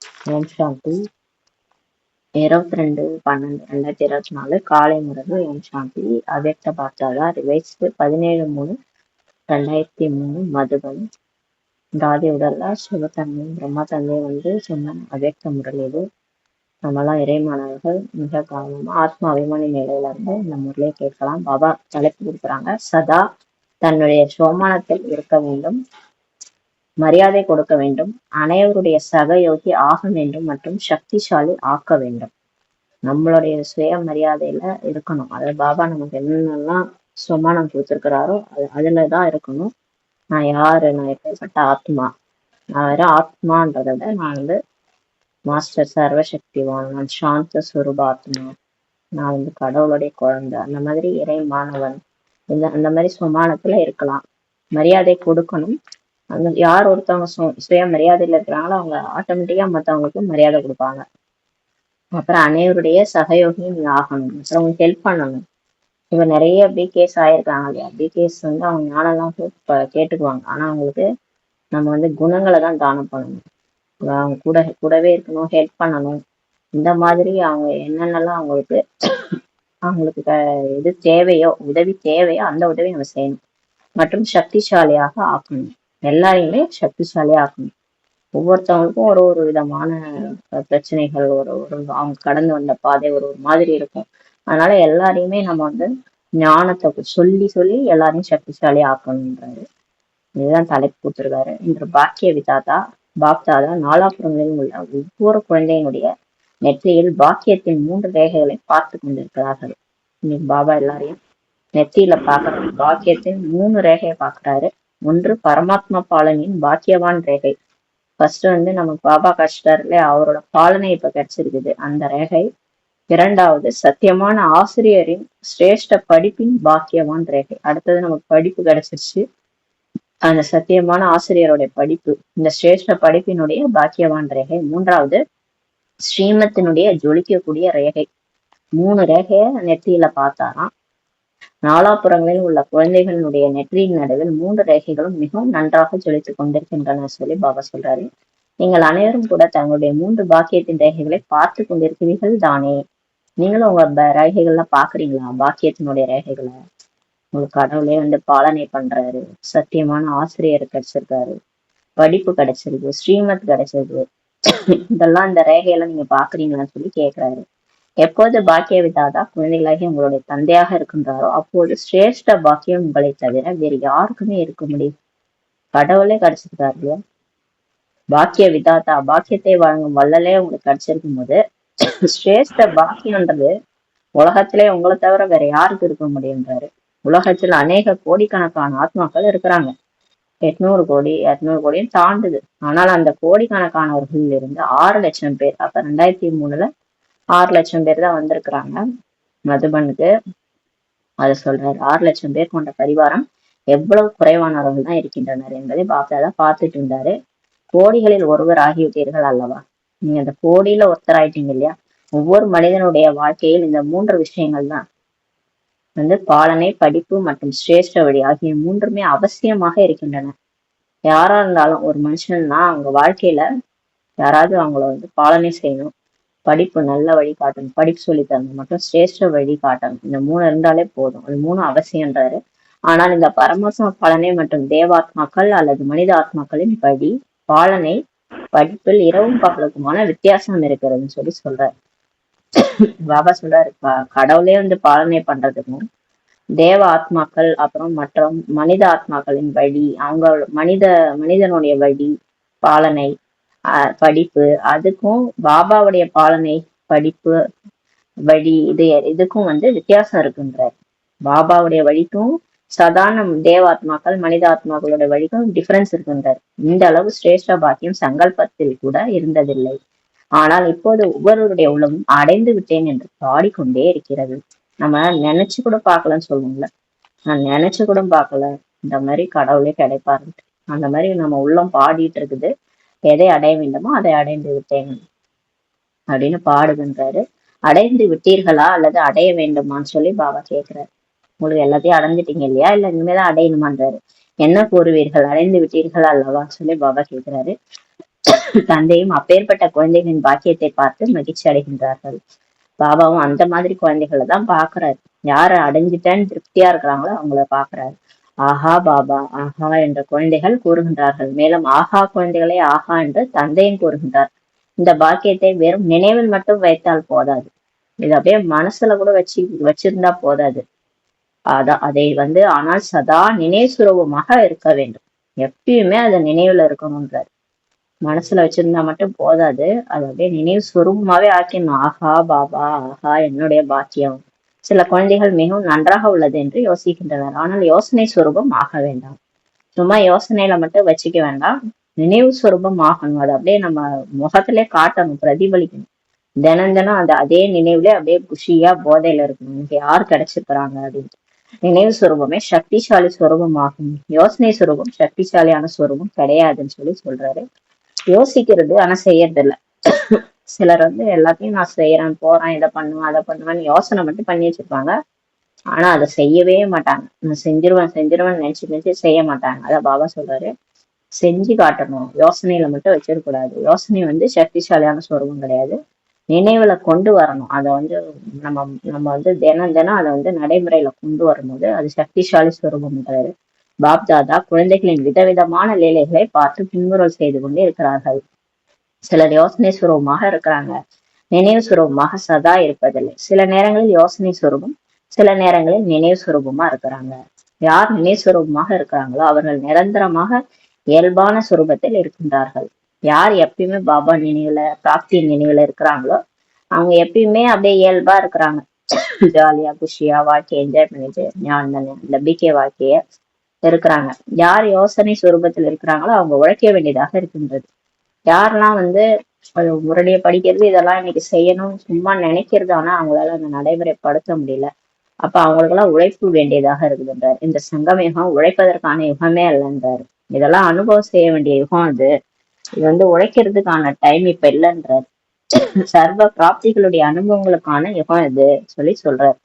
ஓம் சாந்தி. 22/12/2024 காலை முரகு. ஓம் சாந்தி. அவ்யக்த பாப்தாதா ரிவைஸ்டு 17/3/2003 மதுபன். தாதி உடல்ல சிவத்தன்மை பிரம்மா தந்தை சொன்ன அவ்யக்த முரல் இது. நம்மளாம் இறைமானவர்கள் மிக கவனமா ஆத்மா அபிமானி நிலையில இருந்து இந்த முறையை கேட்கலாம். பாபா தலைப்பு கொடுக்குறாங்க, சதா தன்னுடைய சோமானத்தில் இருக்க வேண்டும், மரியாதை கொடுக்க வேண்டும், அனைவருடைய சகயோகி ஆக வேண்டும் மற்றும் சக்திசாலி ஆக்க வேண்டும். நம்மளுடைய சுய மரியாதையில இருக்கணும். அதாவது பாபா நமக்கு என்னென்னலாம் சோமானம் கொடுத்துருக்கிறாரோ அதுலதான் இருக்கணும். நான் யாரு, நான் எப்பேற்பட்ட ஆத்மா, நான் வேற ஆத்மான்றத விட நான் மாஸ்டர் சர்வசக்திவான், நான் சாந்த சுரூபாத்மா, நான் கடவுளுடைய குழந்தை, அந்த மாதிரி இறை மாணவன், அந்த மாதிரி சுமானத்துல இருக்கலாம். மரியாதை கொடுக்கணும். அந்த யார் ஒருத்தவங்க சுய மரியாதையில இருக்கிறாங்களோ அவங்க ஆட்டோமேட்டிக்கா மற்றவங்களுக்கு மரியாதை கொடுப்பாங்க. அப்புறம் அனைவருடைய சகயோகியும் நீங்க ஆகணும், மற்றவங்களுக்கு ஹெல்ப் பண்ணணும். இப்ப நிறைய பிகேஸ் ஆயிருக்காங்க இல்லையா, பிகேஸ் அவங்க ஞானம்லாம் கேட்டுக்குவாங்க. ஆனா அவங்களுக்கு நம்ம குணங்களை தான் தானம் பண்ணணும். அவங்க கூடவே இருக்கணும், ஹெல்ப் பண்ணணும். இந்த மாதிரி அவங்க என்னென்னலாம் அவங்களுக்கு எது தேவையோ, உதவி தேவையோ அந்த உதவி நம்ம செய்யணும். மற்றும் சக்திசாலியாக ஆக்கணும், எல்லாரையுமே சக்திசாலியா ஆக்கணும். ஒவ்வொருத்தவங்களுக்கும் ஒரு ஒரு விதமான பிரச்சனைகள், ஒரு அவங்க கடந்து வந்த பாதை ஒரு மாதிரி இருக்கும். அதனால எல்லாரையுமே நம்ம ஞானத்தை சொல்லி சொல்லி எல்லாரையும் சக்திசாலியா ஆக்கணுன்றாரு. இதுதான் தலைப்பு கொடுத்துருக்காரு. இன்று பாக்கிய விதாதா பாப்தாதா நாலாபுறங்களில் உள்ள ஒவ்வொரு குழந்தையினுடைய நெற்றியில் பாக்கியத்தின் 3 ரேகைகளை பார்த்து கொண்டிருக்கிறார்கள். இன்னைக்கு பாபா எல்லாரையும் நெத்தியில பாக்குறாரு. பாக்கியத்தின் 3 ரேகையை பாக்குறாரு. ஒன்று பரமாத்மா பாலனின் பாக்கியவான் ரேகை. ஃபர்ஸ்ட் நமக்கு பாபா கஷ்டார்ல அவரோட பாலனை இப்ப கிடைச்சிருக்குது, அந்த ரேகை. இரண்டாவது சத்தியமான ஆசிரியரின் சிரேஷ்ட படிப்பின் பாக்கியவான் ரேகை. அடுத்தது நமக்கு படிப்பு கிடைச்சிருச்சு, அந்த சத்தியமான ஆசிரியருடைய படிப்பு, இந்த சிரேஷ்ட படிப்பினுடைய பாக்கியவான் ரேகை. மூன்றாவது ஸ்ரீமத்தினுடைய ஜொலிக்கக்கூடிய ரேகை. 3 ரேகைய நெற்றியில பார்த்தாராம். நாலாபுறங்களில் உள்ள குழந்தைகளுடைய நெற்றியின் நடுவில் 3 ரேகைகளும் மிகவும் நன்றாக ஜொலித்துக் கொண்டிருக்கின்றன சொல்லி பாபா சொல்றாரு. நீங்கள் அனைவரும் கூட தங்களுடைய 3 பாக்கியத்தின் ரேகைகளை பார்த்து கொண்டிருக்கிறீர்கள் தானே? நீங்களும் உங்க ரேகைகள்லாம் பாக்குறீங்களா? பாக்கியத்தினுடைய ரேகைகளை உங்களுக்கு கடவுளே பாலனை பண்றாரு, சத்தியமான ஆசிரியர் கிடைச்சிருக்காரு, படிப்பு கிடைச்சிருக்கு, ஸ்ரீமத் கிடைச்சிருக்கு. இதெல்லாம் இந்த ரேகையெல்லாம் நீங்க பாக்குறீங்களான்னு சொல்லி கேட்கிறாரு. எப்போது பாக்கிய விதாதா குழந்தைகளாகி உங்களுடைய தந்தையாக இருக்கின்றாரோ அப்போது சிரேஷ்ட பாக்கியம் உங்களை தவிர வேறு யாருக்குமே இருக்க முடியும். கடவுளே கிடைச்சிருக்காரு இல்லையா? பாக்கிய விதாதா பாக்கியத்தை வழங்கும் வள்ளலே உங்களுக்கு கிடைச்சிருக்கும் போது சிரேஷ்ட பாக்கியம்ன்றது உலகத்திலே உங்களை தவிர வேற யாருக்கு இருக்க முடியுன்றாரு. உலகத்துல அநேக கோடிக்கணக்கான ஆத்மாக்கள் இருக்கிறாங்க. 800 கோடி 200 கோடியும் தாண்டுது. ஆனால் அந்த கோடிக்கணக்கானவர்கள் இருந்து 6 லட்சம் பேர், அப்ப 2003ல 6 லட்சம் பேர் தான் வந்திருக்கிறாங்க மதுபனுக்கு. அதை சொல்றாரு. 6 லட்சம் பேர் கொண்ட பரிவாரம் எவ்வளவு குறைவானவர்கள் தான் இருக்கின்றனர் என்பதை பாப்தாதா பார்த்துட்டு இருந்தாரு. கோடிகளில் ஒருவர் ஆகிவிட்டீர்கள் அல்லவா? நீங்க அந்த கோடியில ஒருத்தர் ஆயிட்டீங்க இல்லையா? ஒவ்வொரு மனிதனுடைய வாழ்க்கையில் இந்த 3 விஷயங்கள் தான் பாலனை, படிப்பு மற்றும் சிரேஷ்ட வழி ஆகிய 3மே அவசியமாக இருக்கின்றன. யாரா இருந்தாலும் ஒரு மனுஷன்னா அவங்க வாழ்க்கையில யாராவது அவங்கள பாலனை செய்யணும், படிப்பு நல்ல வழி காட்டணும், படிப்பு சொல்லி தரணும், மற்றும் சிரேஷ்ட வழி காட்டணும். இந்த 3 இருந்தாலே போதும். அது 3 அவசியம்ன்றாரு. ஆனால் இந்த பரமாத்மா பாலனை மற்றும் தேவாத்மாக்கள் அல்லது மனித ஆத்மாக்களின் படி பாலனை படிப்பில் இரவும் பகலுக்குமான வித்தியாசம் இருக்கிறதுன்னு சொல்லி சொல்றாரு. பாபா சொல்றாரு, கடவுளே பாலனை பண்றதுக்கும் தேவ ஆத்மாக்கள் அப்புறம் மற்ற மனித ஆத்மாக்களின் வழி, அவங்க மனிதனுடைய வழி பாலனை படிப்பு, அதுக்கும் பாபாவுடைய பாலனை படிப்பு வழி இதுக்கும் வித்தியாசம் இருக்குன்றார். பாபாவுடைய வழிக்கும் சாதாரண தேவாத்மாக்கள் மனித ஆத்மாக்களோட வழிக்கும் டிஃபரன்ஸ் இருக்குன்றார். இந்த அளவு சிரேஷ்ட பாக்கியம் சங்கல்பத்தில் கூட இருந்ததில்லை. ஆனால் இப்போது ஒவ்வொருவருடைய உள்ளமும் அடைந்து விட்டேன் என்று பாடிக்கொண்டே இருக்கிறது. நம்ம நினைச்சு கூட பார்க்கலன்னு சொல்லுவோம்ல, நான் நினைச்சு கூட பார்க்கல இந்த மாதிரி கடவுளே கிடைப்பாரு, அந்த மாதிரி நம்ம உள்ளம் பாடிட்டு இருக்குது. எதை அடைய வேண்டுமோ அதை அடைந்து விட்டேன் அப்படின்னு பாடுகின்றாரு. அடைந்து விட்டீர்களா அல்லது அடைய வேண்டுமான்னு சொல்லி பாபா கேட்கிறாரு. உங்களுக்கு எல்லாத்தையும் அடைஞ்சிட்டீங்க இல்லையா, இல்ல இனிமேதான் அடையணுமான்றாரு. என்ன கூறுவீர்கள், அடைந்து விட்டீர்கள் அல்லவா சொல்லி பாபா கேட்கிறாரு. தந்தையும் அப்பேற்பட்ட குழந்தைகளின் பாக்கியத்தை பார்த்து மகிழ்ச்சி அடைகின்றார்கள். பாபாவும் அந்த மாதிரி குழந்தைகளை தான் பாக்குறாரு. யார அடைஞ்சிட்டேன்னு திருப்தியா இருக்கிறாங்களோ அவங்கள பாக்குறாரு. ஆஹா பாபா ஆஹா என்ற குழந்தைகள் கூறுகின்றார்கள். மேலும் ஆஹா குழந்தைகளே ஆஹா என்று தந்தையும் கூறுகின்றார். இந்த பாக்கியத்தை வெறும் நினைவில் மட்டும் வைத்தால் போதாது. இது அப்படியே மனசுல கூட வச்சிருந்தா போதாது. அதை ஆனால் சதா நினைவுசுரூபமாக இருக்க வேண்டும். எப்பயுமே அதை நினைவுல இருக்கணும்ன்றார். மனசுல வச்சிருந்தா மட்டும் போதாது, அது அப்படியே நினைவு சுரூபமாவே ஆக்கிடணும். ஆஹா பாபா ஆஹா என்னுடைய பாக்கியம். சில குழந்தைகள் மிகவும் நன்றாக உள்ளது என்று யோசிக்கின்றனர். ஆனால் யோசனை சுரூபம் ஆக வேண்டாம். சும்மா யோசனையில மட்டும் வச்சுக்க வேண்டாம், நினைவு சுரூபம் ஆகணும். அது அப்படியே நம்ம முகத்திலே காட்டணும், பிரதிபலிக்கணும். தினம் தினம் அதே நினைவுல அப்படியே குஷியா போதையில இருக்கணும். எனக்கு யார் கிடைச்சிருக்கிறாங்க அப்படின்ட்டு. நினைவு சுரூபமே சக்திசாலி சுரூபம் ஆகும். யோசனை சுரூபம் சக்திசாலியான சுரூபம் கிடையாதுன்னு சொல்றாரு. யோசிக்கிறது ஆனா செய்யறது இல்ல. சிலர் எல்லாத்தையும் நான் செய்யறேன், போறேன், இதை பண்ணுவேன், அதை பண்ணுவேன்னு யோசனை மட்டும் பண்ணி வச்சிருப்பாங்க. ஆனா அதை செய்யவே மாட்டாங்க. நான் செஞ்சிருவேன் நினைச்சு செய்ய மாட்டாங்க. அத பாபா சொல்றாரு, செஞ்சு காட்டணும். யோசனையில மட்டும் வச்சிடக்கூடாது. யோசனை சக்திசாலியான சுரூபம் கிடையாது. நினைவுல கொண்டு வரணும். அதை நம்ம தினம் தினம் அதை நடைமுறையில கொண்டு வரும்போது அது சக்திசாலி சுரூபம்ன்றாரு பாப்தாதா. குழந்தைகளின் விதவிதமான லீலைகளை பார்த்து பின்முறல் செய்து கொண்டு இருக்கிறார்கள். சிலர் யோசனை சுரூபமாக இருக்கிறாங்க, நினைவு சுரூபமாக சதா இருப்பதில்லை. சில நேரங்களில் யோசனை சுரூபம், சில நேரங்களில் நினைவு சுரூபமா இருக்கிறாங்க. யார் நினைவு சுரூபமாக இருக்கிறாங்களோ அவர்கள் நிரந்தரமாக இயல்பான சுரூபத்தில் இருக்கின்றார்கள். யார் எப்பயுமே பாபா நினைவுல, பிராப்தியின் நினைவுல இருக்கிறாங்களோ அவங்க எப்பயுமே அப்படியே இயல்பா இருக்கிறாங்க. ஜாலியா குஷியா வாழ்க்கையை என்ஜாய் பண்ணிட்டு நம்பிக்கை வாழ்க்கைய இருக்கிறாங்க. யார் யோசனை சுரூபத்தில் இருக்கிறாங்களோ அவங்க உழைக்க வேண்டியதாக இருக்கின்றது. யாரெல்லாம் முரடிய படிக்கிறது, இதெல்லாம் இன்னைக்கு செய்யணும் சும்மா நினைக்கிறது, ஆனா அவங்களால அந்த நடைமுறைப்படுத்த முடியல. அப்ப அவங்களுக்கெல்லாம் உழைப்பு வேண்டியதாக இருக்குதுன்றார். இந்த சங்கம் யுகம் உழைப்பதற்கான யுகமே அல்லன்றாரு. இதெல்லாம் அனுபவம் செய்ய வேண்டிய யுகம் அது. இது உழைக்கிறதுக்கான டைம் இப்ப இல்லைன்றார். சர்வ பிராப்திகளுடைய அனுபவங்களுக்கான யுகம் இது சொல்றாரு.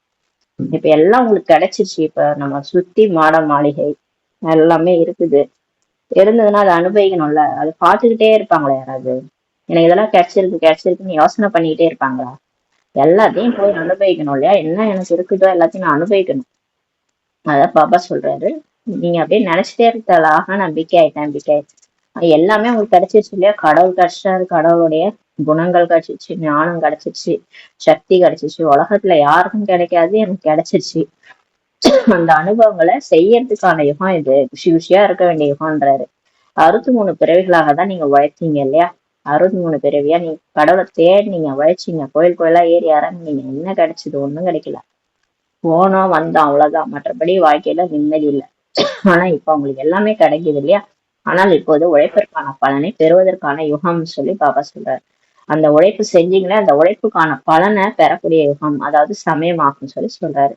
இப்ப எல்லாம் உங்களுக்கு கிடைச்சிருச்சு. இப்ப நம்ம சுத்தி மாட மாளிகை எல்லாமே இருக்குது. இருந்ததுன்னா அதை அனுபவிக்கணும்ல. அதை பார்த்துக்கிட்டே இருப்பாங்களா யாராவது? எனக்கு இதெல்லாம் கிடைச்சிருக்குன்னு யோசனை பண்ணிக்கிட்டே இருப்பாங்களா? எல்லாத்தையும் போய் அனுபவிக்கணும் இல்லையா? என்ன எனக்கு இருக்குதோ எல்லாத்தையும் நான் அனுபவிக்கணும். அதான் பாபா சொல்றாரு, நீங்க அப்படியே நினைச்சிட்டே இருக்காளாக நம்பிக்கை ஆயிட்டேன். எல்லாமே உங்களுக்கு கிடைச்சிருச்சு இல்லையா? கடவுள் கிடைச்சிட்டாரு, கடவுளுடைய குணங்கள் கிடைச்சிருச்சு, ஞானம் கிடைச்சிருச்சு, சக்தி கிடைச்சிருச்சு. உலகத்துல யாருக்கும் கிடைக்காது, எனக்கு கிடைச்சிருச்சு. அந்த அனுபவங்களை செய்யறதுக்கான யுகம் இது. குஷியா இருக்க வேண்டிய யுகம்ன்றாரு. 63 பிறவிகளாக தான் நீங்க உழைச்சீங்க இல்லையா? 63 பிறவியா நீங்க கடவுளை தேடினீங்க, உழைச்சிங்க, கோயிலா ஏறி இறங்குனீங்க. என்ன கிடைச்சது? ஒண்ணும் கிடைக்கல. போனோம் வந்தோம் அவ்வளவுதான். மற்றபடி வாழ்க்கையில நிம்மதி இல்லை. ஆனா இப்ப உங்களுக்கு எல்லாமே கிடைக்குது இல்லையா? ஆனால் இப்போது உழைப்பிற்கான பலனை பெறுவதற்கான யுகம்னு பாபா சொல்றாரு. அந்த உழைப்பு செஞ்சீங்களே, அந்த உழைப்புக்கான பலனை பெறக்கூடிய யுகம், அதாவது சமயமாகும் சொல்றாரு.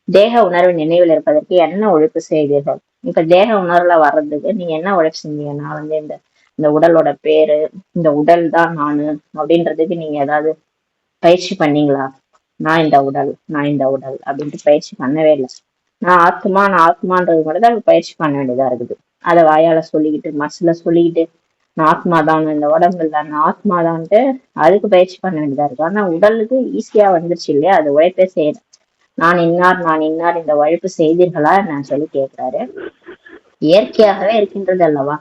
தேக உணர்வு நினைவில் இருப்பதற்கு என்ன உழைப்பு செய்தீர்கள்? இப்ப தேக உணர்வுல வர்றதுக்கு நீங்க என்ன உழைப்பு செஞ்சீங்க? நான் இந்த உடலோட பேரு, இந்த உடல் தான் நானு அப்படின்றதுக்கு நீங்க ஏதாவது பயிற்சி பண்ணீங்களா? நான் இந்த உடல் அப்படின்ட்டு பயிற்சி பண்ணவே இல்லை. நான் ஆத்மான்றது கூட தான் பயிற்சி பண்ண வேண்டியதா இருக்குது. அதை வாயால சொல்லிக்கிட்டு, மனசுல சொல்லிக்கிட்டு, நான் ஆத்மாதான், இந்த உடம்பு இல்லை, நான் ஆத்மாதான்ட்டு அதுக்கு பயிற்சி பண்ண வேண்டியதா இருக்கு. ஆனா உடலுக்கு ஈஸியா வந்துருச்சு இல்லையா? அது உழைப்பே செய்யணும். நான் இன்னார் இந்த உழைப்பு செய்தீர்களா நான் கேட்கிறாரு. இயற்கையாகவே இருக்கின்றது அல்லவா?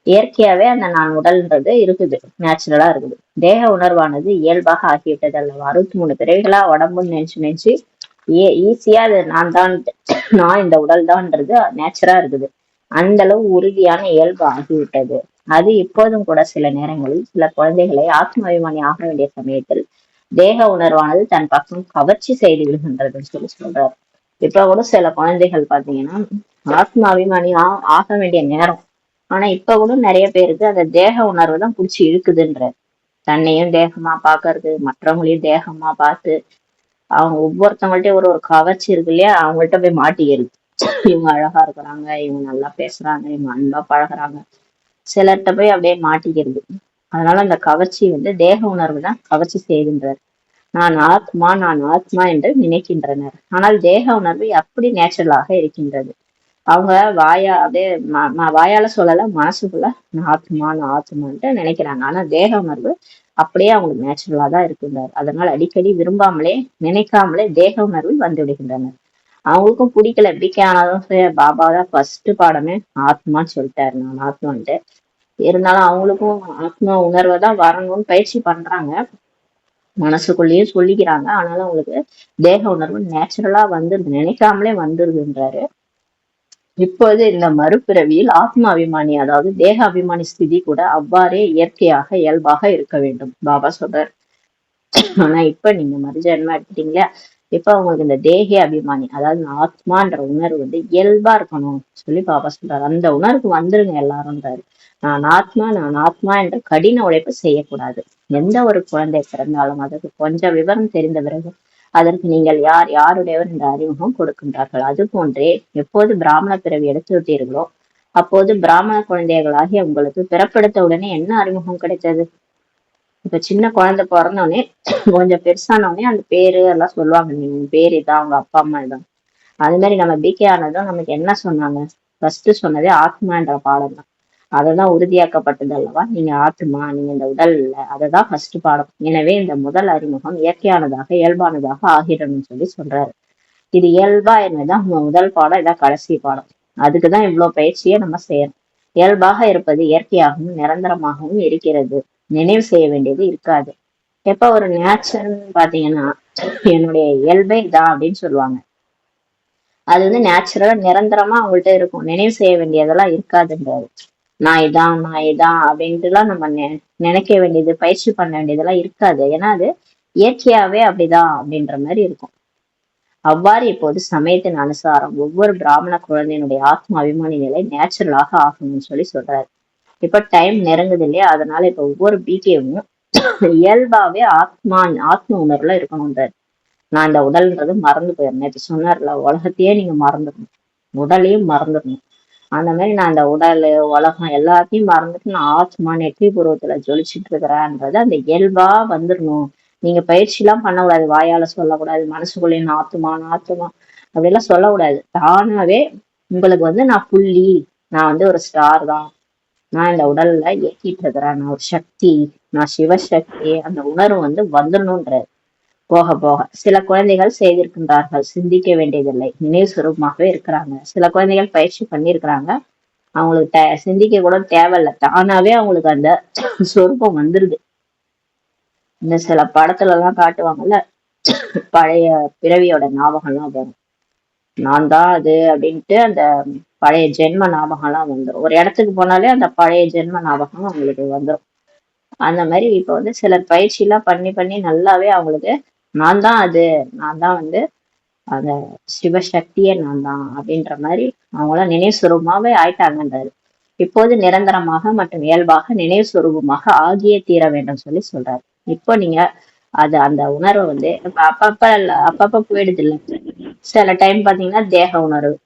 இயற்கையாவே அந்த நான் உடல்ன்றது இருக்குது, நேச்சுரலா இருக்குது. தேக உணர்வானது இயல்பாக ஆகிவிட்டது அல்லவா? 63 பிறவிகளா உடம்புன்னு நினைச்சு ஈஸியா அது நான் இந்த உடல் தான்ன்றது நேச்சரா இருக்குது. அந்த அளவு உறுதியான இயல்பு ஆகிவிட்டது. அது இப்போதும் கூட சில நேரங்களில் சில குழந்தைகளை ஆத்மாபிமானி ஆக வேண்டிய சமயத்தில் தேக உணர்வானது தன் பக்கம் கவர்ச்சி செய்து விடுகின்றதுன்னு சொல்றாரு. இப்ப கூட சில குழந்தைகள் பாத்தீங்கன்னா ஆத்மாபிமானி ஆக வேண்டிய நேரம், ஆனா இப்ப கூட நிறைய பேருக்கு அந்த தேக உணர்வு தான் பிடிச்சி இழுக்குதுன்ற. தன்னையும் தேகமா பாக்குறது, மற்றவங்களையும் தேகமா பார்த்து அவங்க ஒவ்வொருத்தவங்கள்ட்டயும் ஒரு கவர்ச்சி இருக்கு இல்லையா? அவங்கள்ட்ட போய் மாட்டிக்கிறது. இவங்க அழகா இருக்கிறாங்க, இவங்க நல்லா பேசுறாங்க, இவங்க அன்பா பழகுறாங்க, சிலர்கிட்ட போய் அப்படியே மாட்டிக்கிறது. அதனால அந்த கவர்ச்சி தேக உணர்வு தான் கவர்ச்சி செய்கின்றார். நான் ஆத்மா என்று நினைக்கின்றனர். ஆனால் தேக உணர்வு அப்படி நேச்சுரலாக இருக்கின்றது. அவங்க அப்படியே வாயால சொல்லல, மனசுக்குள்ள நான் ஆத்மான்ட்டு நினைக்கிறாங்க. ஆனா தேக உணர்வு அப்படியே அவங்களுக்கு நேச்சுரலா தான் இருக்குன்றாரு. அதனால அடிக்கடி விரும்பாமலே நினைக்காமலே தேக உணர்வில் வந்து விடுகின்றனர். அவங்களுக்கும் பிடிக்கல. பிகே ஆனாலும் சரி, பாபா தான் ஃபர்ஸ்ட் பாடமே ஆத்மான்னு சொல்லிட்டாரு, நான் ஆத்மான்ட்டு. இருந்தாலும் அவங்களுக்கும் ஆத்மா உணர்வை தான் வரணும்னு பயிற்சி பண்றாங்க, மனசுக்குள்ளேயும் சொல்லிக்கிறாங்க. ஆனாலும் அவங்களுக்கு தேக உணர்வு நேச்சுரலா வந்து நினைக்காமலே வந்துருதுன்றாரு. இப்போது இந்த மறுபிறவியில் ஆத்ம அபிமானி, அதாவது தேக அபிமானி ஸ்திதி கூட அவ்வாறே இயற்கையாக இயல்பாக இருக்க வேண்டும் பாபா சொல்றார். ஆனா இப்ப நீங்க மறுஜென்மம் எடுத்துட்டீங்களா, இப்ப அவங்களுக்கு இந்த தேக அபிமானி, அதாவது ஆத்மான்ற உணர்வு வந்து இயல்பா இருக்கணும் சொல்லி பாபா சொல்றாரு. அந்த உணர்வுக்கு வந்துருங்க எல்லாரும்ன்றாரு. நான் ஆத்மா என்ற கடின உழைப்பு செய்யக்கூடாது. எந்த ஒரு குழந்தை பிறந்தாலும் அதற்கு கொஞ்சம் விவரம் தெரிந்த பிறகு அதற்கு நீங்கள் யார், யாருடையவர் என்ற அறிமுகம் கொடுக்கின்றார்கள். அது போன்றே எப்போது பிராமண பிறவி எடுத்து விட்டீர்களோ அப்போது பிராமண குழந்தைகளாகிய உங்களுக்கு பிறப்பெடுத்த உடனே என்ன அறிமுகம் கிடைத்தது? இப்ப சின்ன குழந்தை பிறந்தோடனே கொஞ்சம் பெருசானோடனே அந்த பேரு எல்லாம் சொல்லுவாங்க, நீங்க பேர் இதான், அவங்க அப்பா அம்மா இதான். அது மாதிரி நம்ம பிகே ஆனதும் நமக்கு என்ன சொன்னாங்க? ஃபர்ஸ்ட் சொன்னதே ஆத்மான்ற பாடம் தான். அததான் உறுதியாக்கப்பட்டது அல்லவா, நீங்க ஆத்மா, நீங்க இந்த உடல் இல்ல, அததான் ஃபர்ஸ்ட் பாடம். எனவே இந்த முதல் அறிமுகம் இயற்கையானதாக இயல்பானதாக ஆகிடணும்னு சொல்லி சொல்றாரு. இது இயல்பா என்னதான் முதல் பாடம், இதான் கடைசி பாடம். அதுக்குதான் இவ்வளவு பயிற்சியை நம்ம செய்யணும். இயல்பாக இருப்பது இயற்கையாகவும் நிரந்தரமாகவும் இருக்கிறது. நினைவு செய்ய வேண்டியது இருக்காது. எப்ப ஒரு நேச்சர்ன்னு பாத்தீங்கன்னா, என்னுடைய இயல்பே இதான் அப்படின்னு சொல்லுவாங்க. அது வந்து நேச்சுரலா நிரந்தரமா அவங்கள்ட்ட இருக்கும். நினைவு செய்ய வேண்டியதெல்லாம் இருக்காதுன்றாரு. நான் இதான் அப்படின்ட்டு எல்லாம் நம்ம நினைக்க வேண்டியது, பயிற்சி பண்ண வேண்டியதெல்லாம் இருக்காது. ஏன்னா அது இயற்கையாவே அப்படிதான் அப்படின்ற மாதிரி இருக்கும். அவ்வாறு இப்போது சமயத்தின் அனுசாரம் ஒவ்வொரு பிராமண குழந்தையினுடைய ஆத்ம அபிமானி நிலை நேச்சுரலாக ஆகணும்னு சொல்லி சொல்றாரு. இப்ப டைம் நெருங்குது இல்லையா, அதனால இப்ப ஒவ்வொரு பிகேவும் இயல்பாவே ஆத்ம உணர்வுல இருக்கணும்ன்றாரு. நான் இந்த உடல்ன்றது மறந்து போயிடணும். நேற்று சொன்னார்ல, உலகத்தையே நீங்க மறந்துடணும், உடலையும் மறந்துடணும். அந்த மாதிரி நான் அந்த உடல், உலகம் எல்லாத்தையும் மறந்துட்டு நான் ஆத்மா நெற்றி பூர்வத்துல ஜொலிச்சுட்டு இருக்கிறேன்றது அந்த இயல்பா வந்துடணும். நீங்க பயிற்சி எல்லாம் பண்ணக்கூடாது, வாயால சொல்லக்கூடாது, மனசுக்குள்ளேயே நாத்துமா அப்படிலாம் சொல்லக்கூடாது. தானாவே உங்களுக்கு வந்து நான் புள்ளி, நான் வந்து ஒரு ஸ்டார் தான், நான் இந்த உடல்ல இயக்கிட்டு இருக்கிறேன், நான் ஒரு சக்தி, நான் சிவசக்தி, அந்த உணர்வு வந்து வந்துடணும்ன்றாரு. போக போக சில குழந்தைகள் செய்திருக்கின்றார்கள், சிந்திக்க வேண்டியதில்லை, நினைவு சுரூபமாகவே இருக்கிறாங்க. சில குழந்தைகள் பயிற்சி பண்ணியிருக்கிறாங்க, அவங்களுக்கு சிந்திக்க கூட தேவையில்லை, தானாவே அவங்களுக்கு அந்த சொரூபம் வந்துருது. இந்த சில படத்துல எல்லாம் காட்டுவாங்கல்ல, பழைய பிறவியோட ஞாபகம் எல்லாம் வரும், நான் தான் அது அப்படின்ட்டு அந்த பழைய ஜென்ம ஞாபகம் எல்லாம் வந்துடும். ஒரு இடத்துக்கு போனாலே அந்த பழைய ஜென்ம ஞாபகம் அவங்களுக்கு வந்துடும். அந்த மாதிரி இப்ப வந்து சிலர் பயிற்சி எல்லாம் பண்ணி பண்ணி நல்லாவே அவங்களுக்கு நான் தான் அது, நான் தான் வந்து அந்த சிவசக்தியே நான் தான் அப்படின்ற மாதிரி அவங்களாம் நினைவு சுரூபமாவே ஆயிட்டாங்கன்றாரு. இப்போது நிரந்தரமாக மற்றும் இயல்பாக நினைவு சுரூபமாக ஆகியே தீர வேண்டும் சொல்லி சொல்றாரு. இப்போ நீங்க அது அந்த உணர்வை வந்து அப்பப்ப போயிடுது இல்லை. சில டைம் பாத்தீங்கன்னா தேக உணர்வு,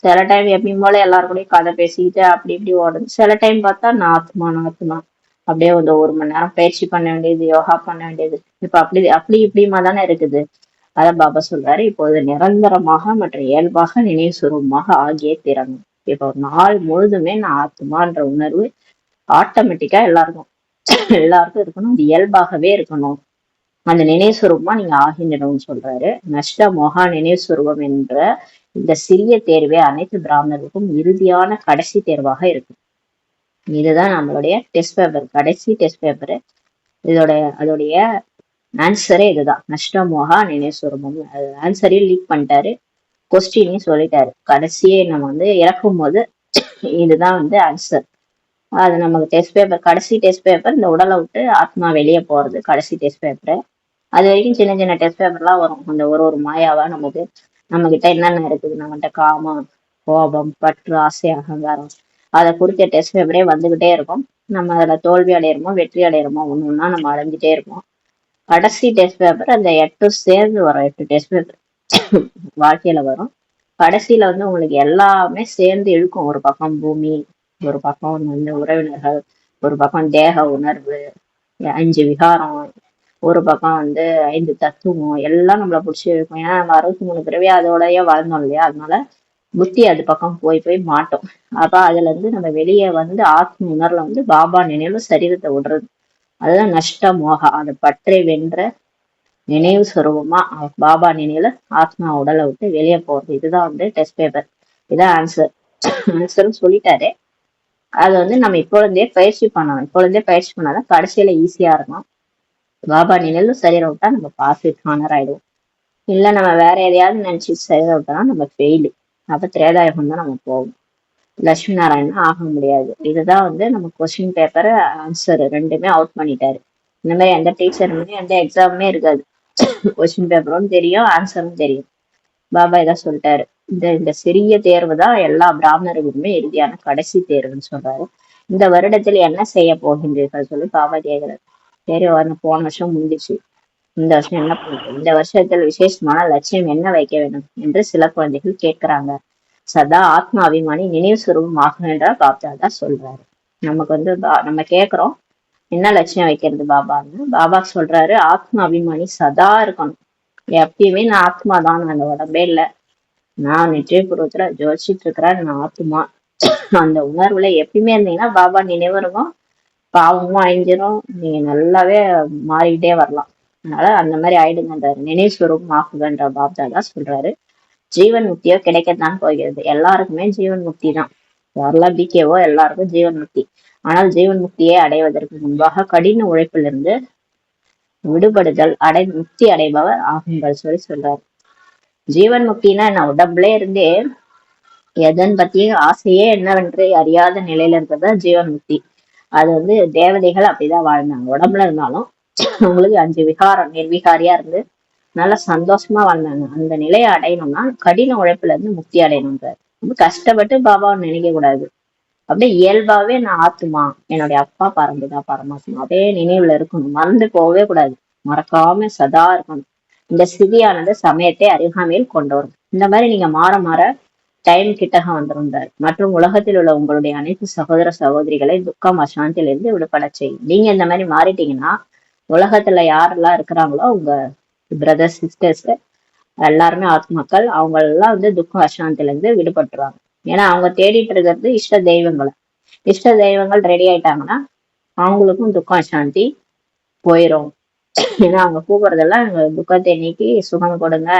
சில டைம் எப்பயும் போல எல்லாரும் கூடயும் கதை பேசிக்கிட்டு அப்படி இப்படி ஓடுது. சில டைம் பார்த்தா நாத்துமா அப்படியே வந்து 1 மணி நேரம் பயிற்சி பண்ண வேண்டியது, யோகா பண்ண வேண்டியது. இப்ப அப்படி இப்படிமா தானே இருக்குது. அதான் பாபா சொல்றாரு, இப்போது நிரந்தரமாக மற்றும் இயல்பாக நினைவு சுரூபமாக ஆகியே தீரணும். இப்ப ஒரு நாள் முழுதுமே நான் ஆத்மான்ற உணர்வு ஆட்டோமேட்டிக்கா எல்லாருக்கும் இருக்கணும். அது இயல்பாகவே இருக்கணும். அந்த நினைவு சுரூபமா நீங்க ஆகிடணும்னு சொல்றாரு. நஷ்ட மோகா நினைவு சுரூபம் என்ற இந்த சிறிய தேர்வே அனைத்து பிராமணர்களுக்கும் இறுதியான கடைசி தேர்வாக இருக்கு. இதுதான் நம்மளுடைய டெஸ்ட் பேப்பர், கடைசி டெஸ்ட் பேப்பர். அதோடைய ஆன்சரே இதுதான், நஷ்டமோகா நினைவு சுரூபம். ஆன்சரையும் லீக் பண்ணிட்டாரு, கொஸ்டினையும் சொல்லிட்டாரு. கடைசியே நம்ம வந்து இறக்கும் போது இதுதான் வந்து ஆன்சர். அது நமக்கு டெஸ்ட் பேப்பர், கடைசி டெஸ்ட் பேப்பர். இந்த உடலை விட்டு ஆத்மா வெளியே போறது கடைசி டெஸ்ட் பேப்பர். அது வரைக்கும் சின்ன சின்ன டெஸ்ட் பேப்பர்லாம் வரும். அந்த ஒரு மாயாவா நமக்கு, நம்ம கிட்ட என்னென்ன இருக்குது, நம்மகிட்ட காமம், கோபம், பற்று, ஆசை, அகங்காரம், அதை குறித்த டெஸ்ட் பேப்பரே வந்துகிட்டே இருக்கும். நம்ம அதுல தோல்வி அடையிறோமோ வெற்றி அடையிறோமோ ஒண்ணு நம்ம அடைஞ்சிட்டே இருப்போம். கடைசி டெஸ்ட் பேப்பர் அந்த 8 சேர்ந்து வரும், 8 டெஸ்ட் பேப்பர் வாழ்க்கையில வரும். கடைசியில வந்து உங்களுக்கு எல்லாமே சேர்ந்து இழுக்கும். ஒரு பக்கம் பூமி, ஒரு பக்கம் வந்து உறவினர்கள், ஒரு பக்கம் தேக உணர்வு, 5 விகாரம், ஒரு பக்கம் வந்து 5 தத்துவம், எல்லாம் நம்மளை பிடிச்சி இருக்கும். ஏன்னா நம்ம 63 பிறவி அதோடய வாழ்ந்தோம் இல்லையா, அதனால புத்தி அது பக்கம் போய் போய் மாட்டோம். அப்ப அதுல இருந்து நம்ம வெளியே வந்து ஆத்ம உணர்வுல வந்து பாபா நினைவு சரீரத்தை விடுறது. அதுதான் நஷ்ட மோகா, அது பற்றை வென்ற நினைவு சுரூபமா பாபா நினைவுல ஆத்மா உடலை விட்டு வெளியே போறது. இதுதான் வந்து டெஸ்ட் பேப்பர், இதான் ஆன்சர். ஆன்சர்னு சொல்லிட்டாரு. அது வந்து நம்ம இப்பொழுதே பயிற்சி பண்ணணும். இப்பொழுதே பயிற்சி பண்ணாதான் கடைசியில ஈஸியா இருக்கும். பாபா நினைவு சரீரம் விட்டா நம்ம பாஸ் ஆனர் ஆயிடுவோம். இல்ல நம்ம வேற எதையாவது நினைச்சு சரீரம் விட்டோம்னா நம்ம ஃபெயிலு. அப்ப திரேதாயுகம் தான் நம்ம போவோம். லட்சுமி நாராயணன் ஆக முடியாது. இதுதான் வந்து நம்ம கொஸ்டின் பேப்பர் ஆன்சர் ரெண்டுமே அவுட் பண்ணிட்டாரு. இந்த மாதிரி எந்த டீச்சருமே எந்த எக்ஸாமுமே இருக்காது. கொஸ்டின் பேப்பரும் தெரியும், ஆன்சரும் தெரியும். பாபா இதான் சொல்லிட்டாரு. இந்த சிறிய தேர்வு தான் எல்லா பிராமணர்களுக்குமே இறுதியான கடைசி தேர்வுன்னு சொல்றாரு. இந்த வருடத்தில் என்ன செய்ய போகின்றீர்கள் சொல்லி பாபா கேட்கிறாரு. சரி, போன வருஷம் முடிஞ்சிச்சு, இந்த வருஷம் என்ன பண்ணுறது, இந்த வருஷத்தில் விசேஷமான லட்சியம் என்ன வைக்க வேண்டும் என்று சில குழந்தைகள் கேட்கிறாங்க. சதா ஆத்மா அபிமானி நினைவு சுரூபம் ஆகணுன்ற பாப்தாதா சொல்றாரு. நமக்கு வந்து நம்ம கேக்குறோம் என்ன லட்சியம் வைக்கிறது பாபான்னு. பாபா சொல்றாரு ஆத்மா அபிமானி சதா இருக்கணும். எப்பயுமே நான் ஆத்மா தான், நான் அந்த உடம்பே இல்லை, நான் நிச்சய பூர்வத்துல ஜோதிச்சுட்டு இருக்கிறேன், நான் ஆத்மா. அந்த உணர்வுல எப்பயுமே இருந்தீங்கன்னா பாபா நினைவு இருக்கும், பாவமும் அழிஞ்சிரும், நீங்க நல்லாவே மாறிக்கிட்டே வரலாம். அதனால அந்த மாதிரி ஆயிடுங்கன்றாரு. நினைவு சுரூபம் ஆகுதுன்ற பாப்தாதா சொல்றாரு. ஜீவன் முக்தியோ கிடைக்கத்தான் போகிறது. எல்லாருக்குமே ஜீவன் முக்தி தான். யாரெல்லாம் பிகேவோ எல்லாருக்கும் ஜீவன் முக்தி. ஆனால் ஜீவன் முக்தியை அடைவதற்கு முன்பாக கடின உழைப்பிலிருந்து விடுபடுதல் முக்தி அடைபவர் ஆகுங்கள் சொல்லி சொல்றாரு. ஜீவன் முக்தினா என்ன? உடம்புல இருந்தே எதன் பத்தியும் ஆசையே என்னவென்று அறியாத நிலையில இருக்கிறது ஜீவன் முக்தி. அது வந்து தேவதைகள் அப்படிதான் வாழ்ந்தாங்க. உடம்புல இருந்தாலும் அவங்களுக்கு 5 விகாரம் நிர்விகாரியா இருந்து நல்லா சந்தோஷமா வாழ்ந்தாங்க. அந்த நிலையை அடையணும்னா கடின உழைப்புல இருந்து முக்தி அடையணும்ன்றாரு. ரொம்ப கஷ்டப்பட்டு பாபாவை நினைக்க கூடாது. அப்படியே இயல்பாவே நான் ஆத்துமா, என்னுடைய அப்பா பரம்புதா பரமாத்மா அப்படியே நினைவுல இருக்கணும். மறந்து போகவே கூடாது, மறக்காம சதா இருக்கணும். இந்த ஸ்திதியானது சமயத்தை அருகாமையில் கொண்டு வரும். இந்த மாதிரி நீங்க மாற மாற டைம் கிட்டக வந்துருந்தார். மற்றும் உலகத்தில் உள்ள உங்களுடைய அனைத்து சகோதர சகோதரிகளை துக்கம் அசாந்தியிலிருந்து விடுபட செய்யும். நீங்க இந்த மாதிரி மாறிட்டீங்கன்னா உலகத்துல யாரெல்லாம் இருக்கிறாங்களோ உங்க பிரதர்ஸ் சிஸ்டர்ஸ் எல்லாருமே ஆத்மாக்கள், அவங்க எல்லாம் வந்து துக்கம் அசாந்தில இருந்து விடுபட்டுருவாங்க. ஏன்னா அவங்க தேடிட்டு இருக்கிறது இஷ்ட தெய்வங்களை. இஷ்ட தெய்வங்கள் ரெடி ஆயிட்டாங்கன்னா அவங்களுக்கும் துக்கம் அசாந்தி போயிரும். ஏன்னா அவங்க கூப்பிடுறதெல்லாம் துக்கத்தை நீக்கி சுகம் கொடுங்க,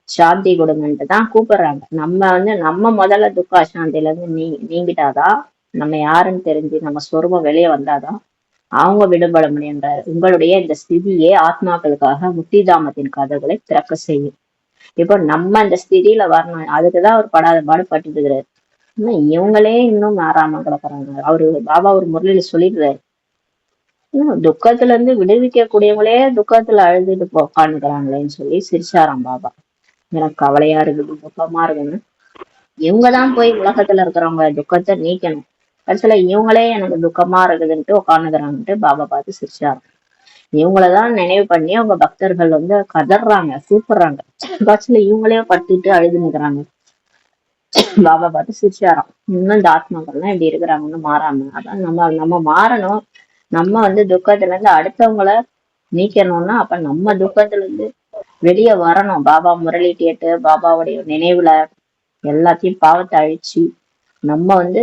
சாந்தி கொடுங்கன்ட்டு தான் கூப்பிடுறாங்க. நம்ம வந்து நம்ம முதல்ல துக்க அசாந்தில இருந்து நீங்கிட்டாதான், நம்ம யாருன்னு தெரிஞ்சு நம்ம சொரூபம் வெளியே வந்தாதான் அவங்க விடுபட முடியுன்றாரு. உங்களுடைய இந்த ஸ்திதியே ஆத்மாக்களுக்காக முக்திதாமத்தின் கதவுகளை திறக்க செய்யும். இப்போ நம்ம அந்த ஸ்திதியில வரணும், அதுக்குதான் அவர் படாத பாடுபட்டு இருக்கிறாரு. இவங்களே இன்னும் மாறாம கிடக்குறாங்க. அவரு பாபா ஒரு முரளியில சொல்லிடுறாரு, துக்கத்துல இருந்து விடுவிக்க கூடியவங்களே துக்கத்துல அழுதுட்டு உட்காந்துக்கிறாங்களேன்னு சொல்லி சிரிச்சாராம் பாபா. எனக்கு கவலையா இருக்குது, துக்கமா இருக்குன்னு. இவங்கதான் போய் உலகத்துல இருக்கிறவங்க துக்கத்தை நீக்கணும். கடைசியில இவங்களே எனக்கு துக்கமா இருக்குதுன்ட்டு உட்காந்துக்கிறாங்கன்ட்டு பாபா பார்த்து சிரிச்சாரு. இவங்களதான் நினைவு பண்ணி அவங்க பக்தர்கள் வந்து கதறாங்க, கூப்பிடுறாங்க. கடைசியில இவங்களே பட்டுட்டு அழுது நிக்கிறாங்க. பாபா பார்த்து சிரிச்சாராம். இன்னும் இந்த ஆத்மாக்கள்லாம் இப்படி இருக்கிறாங்கன்னு மாறாம. அதான் நம்ம மாறணும். நம்ம வந்து துக்கத்துல இருந்து அடுத்தவங்களை நீக்கணும்னா அப்ப நம்ம துக்கத்துல இருந்து வெளியே வரணும். பாபா முரளி கேட்டு பாபாவுடைய நினைவுல எல்லாத்தையும் பாவத்தை அழிச்சு நம்ம வந்து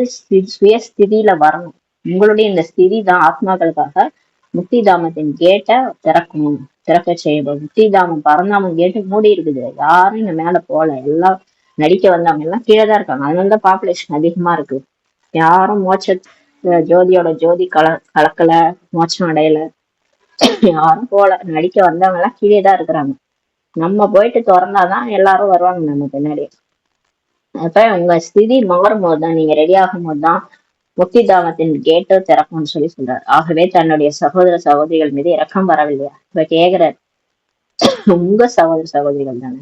சுயஸ்திதியில வரணும். உங்களுடைய இந்த ஸ்திதி தான் ஆத்மாக்களுக்காக முக்தி தாமத்தின் கேட்டை திறக்க செய்யணும். முக்தி தாமம் பரந்தாமன் கேட்டு மூடி இருக்குது, யாரும் இந்த மேல போல. எல்லாம் நடிக்க வந்தவங்க எல்லாம் கீழே தான் இருக்காங்க. அதனாலதான் பாப்புலேஷன் அதிகமா இருக்கு. யாரும் மோட்ச ஜோதியோட ஜோதி கலக்கல, மோட்சம் அடையல, யாரும் போல. நடிக்க வந்தவங்க எல்லாம் கீழே தான் இருக்கிறாங்க. நம்ம போயிட்டு திறந்தாதான் எல்லாரும் வருவாங்க நம்ம பின்னாடி. அப்ப உங்க ஸ்திதி மாறும் போதுதான், நீங்க ரெடி ஆகும் போதுதான் முக்தி தாமத்தின் கேட்டோ திறக்கும்னு சொல்லி சொல்றாரு. ஆகவே தன்னுடைய சகோதர சகோதரிகள் மீது இரக்கம் வரவில்லையா? இப்ப கேக்குறாரு, உங்க சகோதர சகோதரிகள் தானே,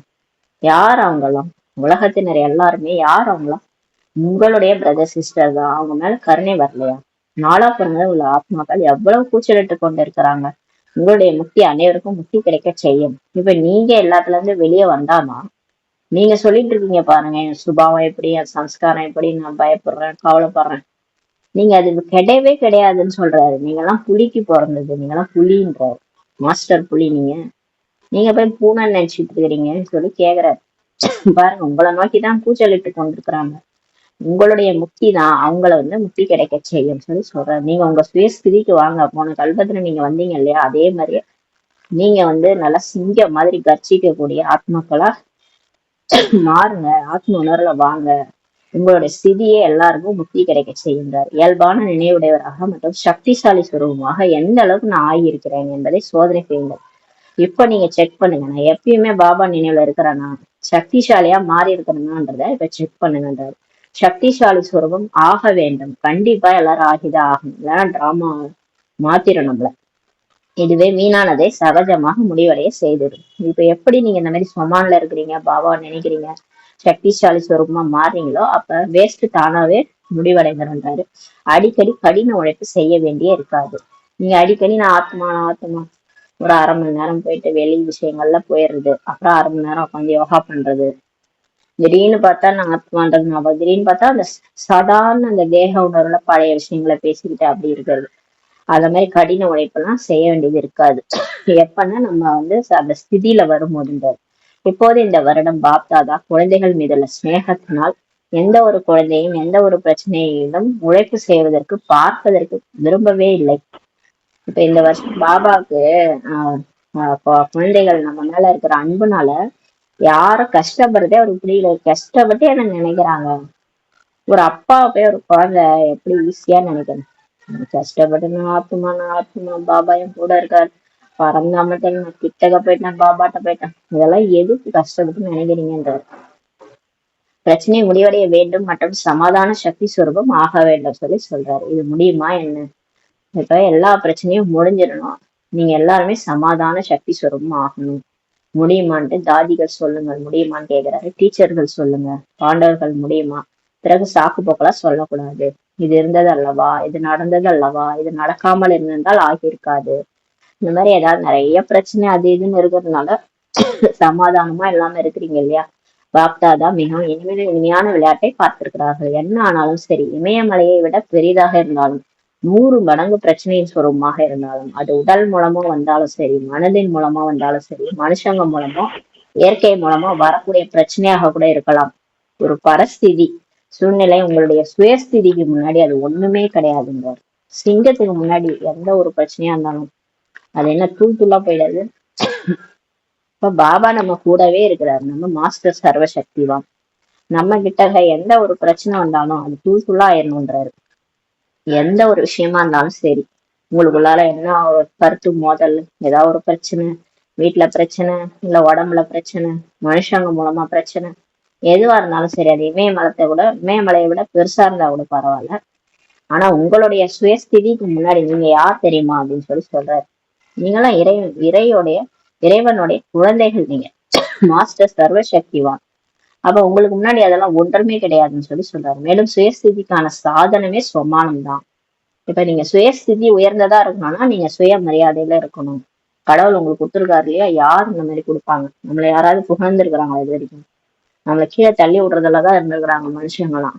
யார் அவங்கெல்லாம்? உலகத்தினர் எல்லாருமே யார் அவங்களாம்? உங்களுடைய பிரதர் சிஸ்டர் தான். அவங்க மேல கருணை வரலையா? நாலாபுறங்கள உள்ள ஆத்மாக்கள் எவ்வளவு கூச்சலிட்டு கொண்டு இருக்கிறாங்க. உங்களுடைய முக்தி அனைவருக்கும் முக்தி கிடைக்க செய்யும். இப்ப நீங்க எல்லாத்துல இருந்து வெளியே வந்தாதான், நீங்க சொல்லிட்டு இருக்கீங்க பாருங்க, என் சுபாவம் எப்படி, என் சம்ஸ்காரம் எப்படி, நான் பயப்படுறேன், கவலைப்படுறேன். நீங்க அது கிடையவே கிடையாதுன்னு சொல்றாரு. நீங்க எல்லாம் புலிக்கு பிறந்தது, நீங்க எல்லாம் புலின்றாரு. மாஸ்டர் புலி நீங்க போய் பூனை நினைச்சிட்டு இருக்கிறீங்கன்னு சொல்லி கேக்குறாரு. பாருங்க, உங்களை நோக்கிதான் கூச்சலிட்டு கொண்டிருக்கிறாங்க. உங்களுடைய முக்தி தான் அவங்கள முக்தி கிடைக்க செய்யும் சொல்லி சொல்றாரு. நீங்க உங்க சுயஸ்திதிக்கு வாங்க. போன கல்பத்துல நீங்க வந்தீங்க இல்லையா, அதே மாதிரி நீங்க நல்லா சிங்கம் மாதிரி கர்ச்சிக்கக்கூடிய ஆத்மாக்களா மாறுங்க. ஆத்ம உணர்வுல வாங்க. உங்களுடைய ஸ்திதியே எல்லாருக்கும் முக்தி கிடைக்க செய்கின்றார். இயல்பான நினைவுடையவராக மற்றும் சக்திசாலி சுரூபமாக எந்த அளவுக்கு நான் ஆகியிருக்கிறேன் என்பதை சோதனை செய்யுங்கள். இப்ப நீங்க செக் பண்ணுங்க, நான் எப்பயுமே பாபா நினைவுல இருக்கிறேன்னா, சக்திசாலியா மாறி இருக்கிறேன்னான்றத இப்ப செக் பண்ணுங்கன்றாரு. சக்திசாலி சுரூபம் ஆக வேண்டும். கண்டிப்பா எல்லாரும் ஆகிதான் ஆகணும். இல்லைன்னா டிராமா மாத்திரும் நம்மள. இதுவே வீணானதை சகஜமாக முடிவடைய செய்திடும். இப்ப எப்படி நீங்க இந்த மாதிரி சொமான்ல இருக்கிறீங்க, பாபா நினைக்கிறீங்க, சக்திசாலி சுரூபமா மாறுறீங்களோ அப்ப வேஸ்ட் தானாவே முடிவடைந்துன்றாரு. அடிக்கடி கடின உழைப்பு செய்ய வேண்டிய இருக்காது. நீங்க அடிக்கடி நான் ஆத்மா ஒரு அரை மணி நேரம் போயிட்டு வெளி விஷயங்கள்ல போயிடுறது, அப்புறம் அரை மணி நேரம் உட்காந்து யோகா பண்றது, திடீர்னு பார்த்தா நான் ஆத்மான்றது ஞாபகம், திடீர்னு பார்த்தா அந்த சாதாரண அந்த தேக உணர்வுல பழைய விஷயங்களை பேசிக்கிட்டு அப்படி இருக்கிறது. அத மாதிரி கடின உழைப்பெல்லாம் செய்ய வேண்டியது இருக்காது. எப்பன்னா நம்ம அந்த ஸ்திதியில வரும்போதுன்றார். இப்போது இந்த வருடம் பாப்தாதா குழந்தைகள் மீதுள்ள சிநேகத்தினால் எந்த ஒரு குழந்தையும் எந்த ஒரு பிரச்சனையிலும் உழைப்பு செய்வதற்கு பார்ப்பதற்கு விரும்பவே இல்லை. இப்ப இந்த வருஷம் பாபாவுக்கு குழந்தைகள் நம்ம மேல இருக்கிற அன்புனால யாரும் கஷ்டப்படுறதே அவருக்கு புரியல. கஷ்டப்பட்டு என்ன நினைக்கிறாங்க. ஒரு அப்பா போய் ஒரு குழந்தை எப்படி ஈஸியா நினைக்கணும். கஷ்டப்பட்டு நான் ஆத்துமா பாபா என் கூட இருக்காரு, பறந்தாமட்டேன், நான் கிட்டக்க போயிட்டேன், பாபாட்ட போயிட்டேன், இதெல்லாம் எதுக்கு கஷ்டப்பட்டு நினைக்கிறீங்கன்றார். பிரச்சனை முடிவடைய வேண்டும் மற்றும் சமாதான சக்தி சுரூபம் ஆக வேண்டும் சொல்லி சொல்றாரு. இது முடியுமா என்ன? இப்ப எல்லா பிரச்சனையும் முடிஞ்சிடணும், நீங்க எல்லாருமே சமாதான சக்தி சுரூபம் ஆகணும். முடியுமான்ட்டு தாதிகள் சொல்லுங்கள், முடியுமான்னு கேக்குறாரு. டீச்சர்கள் சொல்லுங்க, பாண்டவர்கள் முடியுமா? பிறகு சாக்கு போக்கெல்லாம் சொல்லக்கூடாது. இது இருந்தது அல்லவா, இது நடந்தது அல்லவா, இது நடக்காமல் இருந்திருந்தால் ஆகியிருக்காது. இந்த மாதிரி ஏதாவது நிறைய பிரச்சனை அது இதுன்னு இருக்கிறதுனால சமாதானமா இல்லாம இருக்கிறீங்க இல்லையா. பாப்தாதா மிகவும் இனிமையான விளையாட்டை பார்த்திருக்கிறார்கள். என்ன ஆனாலும் சரி, இமயமலையை விட பெரிதாக இருந்தாலும் 100 மடங்கு பிரச்சனையின் சுரூபமாக இருந்தாலும், அது உடல் மூலமா வந்தாலும் சரி, மனதின் மூலமா வந்தாலும் சரி, மனுஷங்க மூலமோ இயற்கை மூலமா வரக்கூடிய பிரச்சனையாக கூட இருக்கலாம். ஒரு பரஸ்திதி சூழ்நிலை உங்களுடைய சுயஸ்திதிக்கு முன்னாடி அது ஒண்ணுமே கிடையாதுங்க. சிங்கத்துக்கு முன்னாடி எந்த ஒரு பிரச்சனையா இருந்தாலும் அது என்ன தூள் போயிடாது. இப்ப பாபா நம்ம கூடவே இருக்கிறாரு. நம்ம மாஸ்டர் சர்வ சக்திவான். நம்ம கிட்ட எந்த ஒரு பிரச்சனை வந்தாலும் அது தூள் ஆயிடணும்ன்றாரு. எந்த ஒரு விஷயமா இருந்தாலும் சரி, உங்களுக்குள்ளால என்ன ஒரு கருத்து மோதல், ஏதாவது ஒரு பிரச்சனை, வீட்டுல பிரச்சனை, இல்ல உடம்புல பிரச்சனை, மனுஷங்க மூலமா பிரச்சனை, எதுவா இருந்தாலும் சரி, அது இமயமலையை விட பெருசா இருந்தா கூட பரவாயில்ல. ஆனா உங்களுடைய சுயஸ்திதிக்கு முன்னாடி நீங்க யார் தெரியுமா அப்படின்னு சொல்றாரு. நீங்களாம் இறைவனுடைய குழந்தைகள். நீங்க மாஸ்டர் சர்வ சக்திவான். அப்ப உங்களுக்கு முன்னாடி அதெல்லாம் ஒன்றுமே கிடையாதுன்னு சொல்றாரு. மேலும் சுயஸ்திதிக்கான சாதனமே சொமானம் தான். இப்ப நீங்க சுயஸ்திதி உயர்ந்ததா இருக்கணும்னா நீங்க சுய மரியாதையில இருக்கணும். கடவுள் உங்களுக்கு கொடுத்துருக்காரு இல்லையா, யார் இந்த மாதிரி கொடுப்பாங்க? நம்மள யாராவது புகழ்ந்துருக்குறாங்களா இது வரைக்கும்? நம்மள கீழே தள்ளி விடுறதுலதான் இருந்திருக்கிறாங்க மனுஷங்களாம்.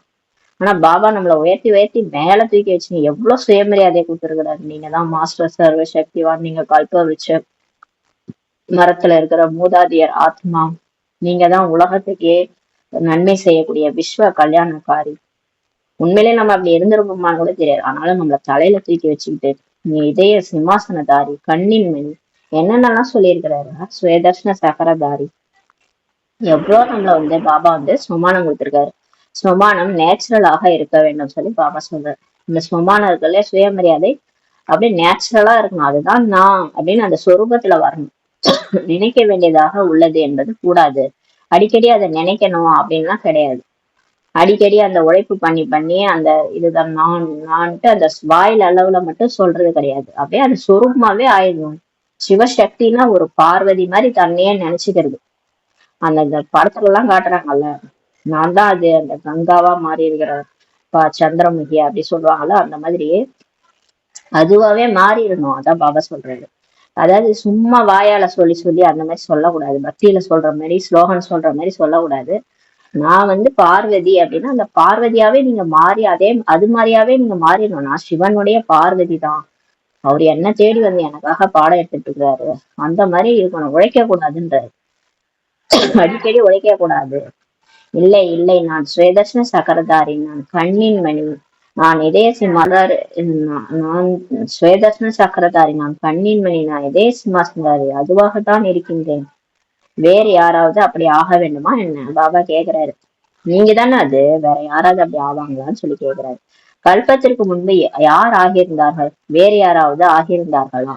ஆனா பாபா நம்மளை உயர்த்தி மேல தூக்கி வச்சுங்க எவ்வளவு சுயமரியாதையை கொடுத்துருக்கிறாரு. நீங்க தான் மாஸ்டர் சர்வ சக்திவான், நீங்க கல்ப விருட்ச மரத்துல இருக்கிற மூதாதியர் ஆத்மா, நீங்க தான் உலகத்துக்கே நன்மை செய்யக்கூடிய விஸ்வ கல்யாணக்காரி. உண்மையிலே நம்ம அப்படி இருந்திருப்போமான்னு கூட தெரியாது. ஆனாலும் நம்மள தலையில தூக்கி வச்சுக்கிட்டு நீ இதய சிம்மாசனதாரி, கண்ணின் மணி, என்னென்னலாம் சொல்லியிருக்கிறாரு. சுயதர்ஷன சகரதாரி. எவ்வளோ நம்மள பாபா சுமானம் கொடுத்திருக்காரு. சுமானம் நேச்சுரலாக இருக்க வேண்டும் சொல்லி பாபா சொல்றாரு. இந்த சுமானம் இருக்கல சுயமரியாதை அப்படியே நேச்சுரலா இருக்கணும். அதுதான் நான் அப்படின்னு அந்த சொரூபத்துல வரணும். நினைக்க வேண்டியதாக உள்ளது என்பது கூடாது. அடிக்கடி அதை நினைக்கணும் அப்படின்லாம் கிடையாது. அடிக்கடி அந்த உழைப்பு பண்ணி அந்த இதுதான் நான்ட்டு அந்த வாயில் அளவுல மட்டும் சொல்றது கிடையாது. அப்படியே அது சொரூபமாவே ஆயிடும். சிவசக்தினா ஒரு பார்வதி மாதிரி தன்னையே நினைச்சுக்கிறது. அந்த படத்துல எல்லாம் காட்டுறாங்கல்ல, நான் தான் அது அந்த கங்காவா மாறி இருக்கிற சந்திரமுகி அப்படி சொல்லுவாங்கல்ல, அந்த மாதிரி அதுவாவே மாறிடணும். அதான் பாபா சொல்றாரு. அதாவது சும்மா வாயால சொல்லி அந்த மாதிரி சொல்லக்கூடாது. பக்தியில சொல்ற மாதிரி, ஸ்லோகன் சொல்ற மாதிரி சொல்லக்கூடாது. நான் பார்வதி அப்படின்னா அந்த பார்வதியாவே நீங்க மாறி அது மாதிரியாவே நீங்க மாறிடணும். நான் சிவனுடைய பார்வதி தான், அவர் என்ன தேடி எனக்காக பாடம் எடுத்துட்டு இருக்காரு, அந்த மாதிரி இருக்கணும். உழைக்க கூடாதுன்றாரு. அடிக்கடி உழைக்க கூடாது. இல்லை இல்லை, நான் சுயதர்ஷன சக்கரதாரி, நான் கண்ணின் மணி, நான் இதய சிம்மாதாரி, நான் சுயதர்ஷன சக்கரதாரி, நான் கண்ணின் மணி, நான் இதய சிம்மாசனதாரி, அதுவாகத்தான் இருக்கின்றேன். வேறு யாராவது அப்படி ஆக வேண்டுமா என்ன? பாபா கேக்குறாரு. நீங்க தானே அது, வேற யாராவது அப்படி ஆவாங்களான்னு சொல்லி கேக்குறாரு. கல்பத்திற்கு முன்பு யார் ஆகியிருந்தார்கள்? வேறு யாராவது ஆகியிருந்தார்களா?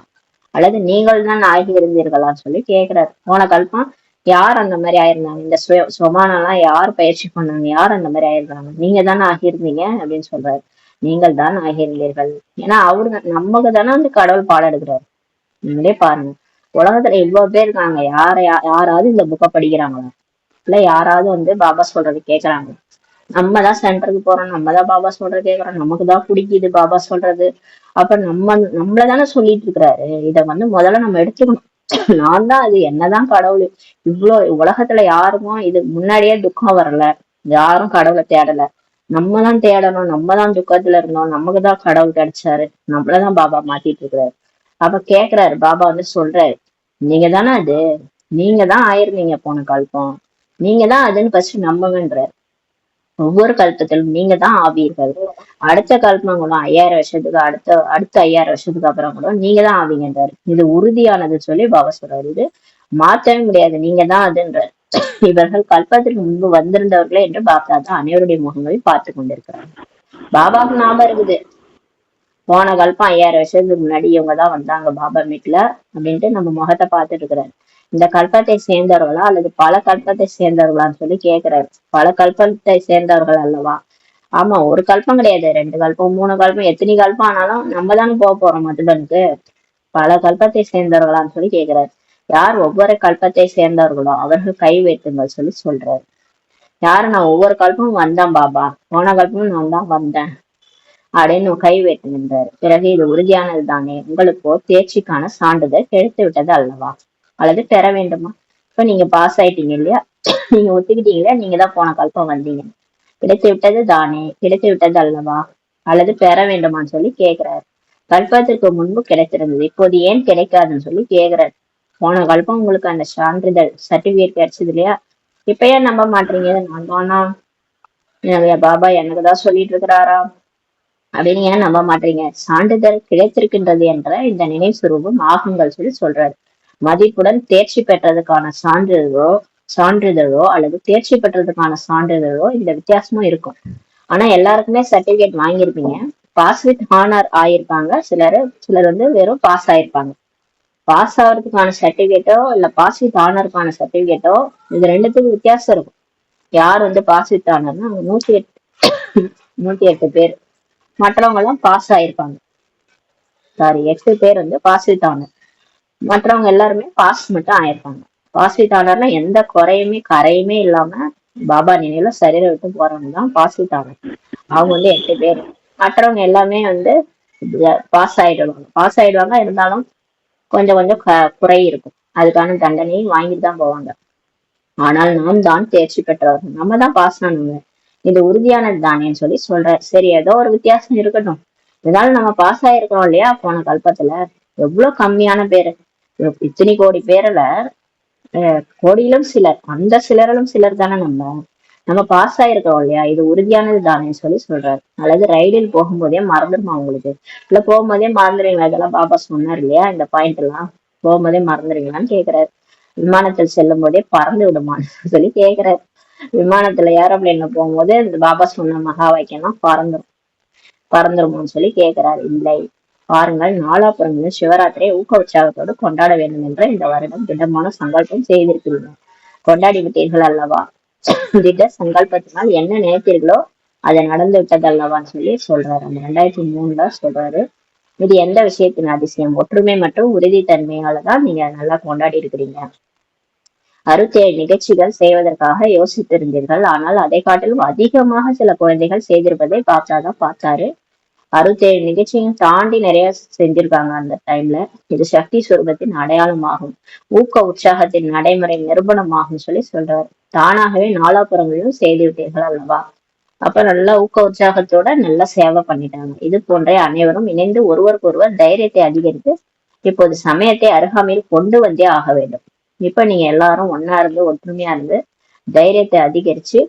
அல்லது நீங்கள் தான் ஆகியிருந்தீர்களான்னு சொல்லி கேக்குறாரு. போன கல்பம் யார் அந்த மாதிரி ஆயிருந்தாங்க? இந்த சுமானெல்லாம் யார் பயிற்சி பண்ணாங்க? யார் அந்த மாதிரி ஆயிருந்தாங்க? நீங்க தானே ஆகியிருந்தீங்க அப்படின்னு சொல்றாரு. நீங்கள் தான் ஆகியிருந்தீர்கள். ஏன்னா அவரு நமக்கு தானே வந்து கடவுள் பாடம் எடுக்கிறாரு. நீங்களே பாருங்க, உலகத்துல இவ்வளவு பேர் இருக்காங்க, யாராவது இந்த புக்கை படிக்கிறாங்களா? இல்ல யாராவது வந்து பாபா சொல்றது கேக்குறாங்க? நம்ம தான் சென்டருக்கு போறோம், நம்ம தான் பாபா சொல்றது கேக்குறோம், நமக்கு தான் பிடிக்குது பாபா சொல்றது. அப்ப நம்மளதானே சொல்லிட்டு இருக்கிறாரு. இத வந்து முதல்ல நம்ம எடுத்துக்கணும். நான் தான் அது, என்னதான் கடவுள் இவ்வளவு உலகத்துல யாருக்கும் இது முன்னாடியே துக்கம் வரல, யாரும் கடவுளை தேடல. நம்ம தான் தேடணும், நம்ம தான் துக்கத்துல இருந்தோம், நமக்கு தான் கடவுள் கிடைச்சாரு, நம்மளதான் பாபா மாத்திட்டு இருக்கிறாரு. அப்ப கேக்குறாரு பாபா வந்து சொல்றாரு, நீங்க தானே அது, நீங்க தான் ஆயிருந்தீங்க போன கல்பம், நீங்க தான் அதுன்னு ஃபர்ஸ்ட் நம்புங்கன்றாரு. ஒவ்வொரு கல்பத்திலும் நீங்க தான் ஆவீர்கள். அடுத்த கல்பம் கூட 5000 வருஷத்துக்கு அடுத்த 5000 வருஷத்துக்கு அப்புறம் கூட நீங்க தான் ஆவீங்கன்றாரு. இது உறுதியானது சொல்லி பாபா சொல்றாரு. இது மாற்றவே முடியாது, நீங்க தான் அதுன்றாரு. இவர்கள் கல்பத்திற்கு முன்பு வந்திருந்தவர்களே என்று பாபா தான் அனைவருடைய முகங்களை பார்த்து கொண்டிருக்கிறார். பாபாவுக்கு ஞாபகம் இருக்குது, போன கல்பம் 5000 வருஷத்துக்கு முன்னாடி இவங்க தான் வந்தாங்க பாபா மீட்ல அப்படின்ட்டு நம்ம முகத்தை பார்த்துட்டு இருக்கிறாரு. இந்த கல்பத்தை சேர்ந்தவர்களா அல்லது பல கல்பத்தை சேர்ந்தவர்களான்னு சொல்லி கேக்குறாரு. பல கல்பத்தை சேர்ந்தவர்கள் அல்லவா? ஆமா, ஒரு கல்பம் கிடையாது, 2 கல்பம் 3 கல்பம், எத்தனை கல்பம் ஆனாலும் நம்ம தானே போக போறோம் மதுபனுக்கு. பல கல்பத்தை சேர்ந்தவர்களான்னு சொல்லி கேக்குறாரு. யார் ஒவ்வொரு கல்பத்தை சேர்ந்தவர்களோ அவர்கள் கை வைத்துங்கள் சொல்லி சொல்றாரு. யாரு? நான் ஒவ்வொரு கல்பமும் வந்தேன் பாபா, போன கல்பமும் நான் தான் வந்தேன் அப்படின்னு கை வைத்துகின்றார். பிறகு இது உறுதியானது தானே, உங்களுக்கோ தேர்ச்சிக்கான சான்றிதழ் கிடைத்து விட்டது அல்லவா, அல்லது பெற வேண்டுமா? இப்ப நீங்க பாஸ் ஆயிட்டீங்க இல்லையா, நீங்க ஒத்துக்கிட்டீங்களா, நீங்க தான் போன கல்பம் வந்தீங்க, கிடைத்து விட்டது தானே, கிடைத்து விட்டது அல்லவா, அல்லது பெற வேண்டுமான்னு சொல்லி கேக்குறாரு. கல்பத்திற்கு முன்பு கிடைத்திருந்தது, இப்போது ஏன் கிடைக்காதுன்னு சொல்லி கேக்குறாரு. போன கல்பம் உங்களுக்கு அந்த சான்றிதழ் சர்டிபிகேட் கிடைச்சது இல்லையா, இப்ப ஏன் நம்ப மாட்டீங்க? நான் தானா, பாபா எனக்கு தான் சொல்லிட்டு இருக்கிறாரா அப்படின்னு ஏன் நம்ப மாட்டீங்க? சான்றிதழ் கிடைத்திருக்கின்றது என்ற இந்த நினைவு சுரூபம் ஆகுங்கள் சொல்லி சொல்றாரு. மதிப்புடன் தேர்ச்சி பெற்றதுக்கான சான்றிதழோ அல்லது தேர்ச்சி பெற்றதுக்கான சான்றிதழோ இந்த வித்தியாசமும் இருக்கும். ஆனா எல்லாருக்குமே சர்டிபிகேட் வாங்கியிருப்பீங்க, பாஸ் வித் ஹானர் ஆயிருப்பாங்க சிலர் வந்து வெறும் பாஸ் ஆயிருப்பாங்க. பாஸ் ஆகிறதுக்கான சர்டிபிகேட்டோ இல்ல பாஸ் வித் ஹானருக்கான சர்டிபிகேட்டோ, இது ரெண்டுத்துக்கும் வித்தியாசம் இருக்கும். யார் வந்து பாஸ் வித் ஹானர்னா 108 பேர், மற்றவங்க எல்லாம் பாஸ் ஆயிருப்பாங்க. சாரி, 8 பேர் வந்து பாஸ் வித் ஆனர், மற்றவங்க எல்லாருமே பாஸ் மட்டும் ஆயிருப்பாங்க. பாஸ் வித் ஆனர்னா எந்த குறையுமே கரையுமே இல்லாம பாபா நினைவுல சரீர விட்டு போறவங்க தான் பாஸ் வித் ஆனர். அவங்க வந்து 8 பேர், மற்றவங்க எல்லாமே வந்து பாஸ் ஆயிடுவாங்க. இருந்தாலும் கொஞ்சம் கொஞ்சம் குறை இருக்கும், அதுக்கான தண்டனையும் வாங்கிட்டு தான் போவாங்க. ஆனால் நாம் தான் தேர்ச்சி பெற்றவர்கள், நம்ம தான் பாஸ் ஆனவங்க, இது உறுதியானது தானேன்னு சொல்லி சொல்ற. சரி, ஏதோ ஒரு வித்தியாசம் இருக்கட்டும், இருந்தாலும் நம்ம பாஸ் ஆயிருக்கிறோம் இல்லையா போன கல்பத்துல. எவ்வளவு கம்மியான பேரு, இத்தனை கோடி பேர்ல கோடியிலும் சிலர், அந்த சிலரிலும் சிலர் தானே நம்ம பாஸ் ஆயிருக்கோம் இல்லையா, இது உறுதியானது தானேன்னு சொல்லி சொல்றாரு. அல்லது ரயிலில் போகும்போதே மறந்துடுமா உங்களுக்கு? இல்ல போகும்போதே மறந்துடுவீங்களா? இதெல்லாம் பாபா சொன்னார் இல்லையா, இந்த பாயிண்ட் எல்லாம் போகும்போதே மறந்துடுவீங்களான்னு கேக்குறாரு. விமானத்தில் செல்லும் போதே பறந்து விடுமான்னு சொல்லி கேக்குறாரு. விமானத்துல ஏரோப்ளேன்ல போகும்போது இந்த பாபா சொன்ன மகா வாக்கியம்லாம் பறந்துருமோன்னு சொல்லி கேக்குறாரு. இல்லை, பாருங்கள், நாலாபுரங்களில் சிவராத்திரியை ஊக்க உற்சாகத்தோடு கொண்டாட வேண்டும் என்று இந்த வருடம் திடமான சங்கல்பம் செய்திருக்கிறீர்கள். கொண்டாடி விட்டீர்கள் அல்லவா? திட சங்கல்பத்தினால் என்ன நினைத்தீர்களோ அதை நடந்து விட்டது அல்லவான்னு சொல்லி சொல்றாரு. அந்த 2003 சொல்றாரு. இது எந்த விஷயத்தின் அதிசயம்? ஒற்றுமை மற்றும் உறுதித்தன்மையாலதான் நீங்க நல்லா கொண்டாடி இருக்கிறீங்க. 67 நிகழ்ச்சிகள் செய்வதற்காக யோசித்திருந்தீர்கள், ஆனால் அதை காட்டிலும் அதிகமாக சில குழந்தைகள் செய்திருப்பதை பார்த்தாரு. 67 நிகழ்ச்சியும் தாண்டி நிறைய செஞ்சிருக்காங்க அந்த டைம்ல. இது சக்தி சுரூபத்தின் அடையாளமாகும், ஊக்க உற்சாகத்தின் நடைமுறை நிரூபணமாகும் சொல்லி சொல்றாரு. தானாகவே நாலாபுறங்களிலும் செய்து விட்டீர்கள் அல்லவா? அப்ப நல்லா ஊக்க உற்சாகத்தோட நல்லா சேவை பண்ணிட்டாங்க. இது போன்ற அனைவரும் இணைந்து ஒருவருக்கு ஒருவர் தைரியத்தை அதிகரித்து இப்போது சமயத்தை அருகாமையில் கொண்டு வந்தே ஆக வேண்டும். இப்ப நீங்க எல்லாரும் ஒன்னா இருந்து ஒற்றுமையா இருந்து தைரியத்தை அதிகரிச்சு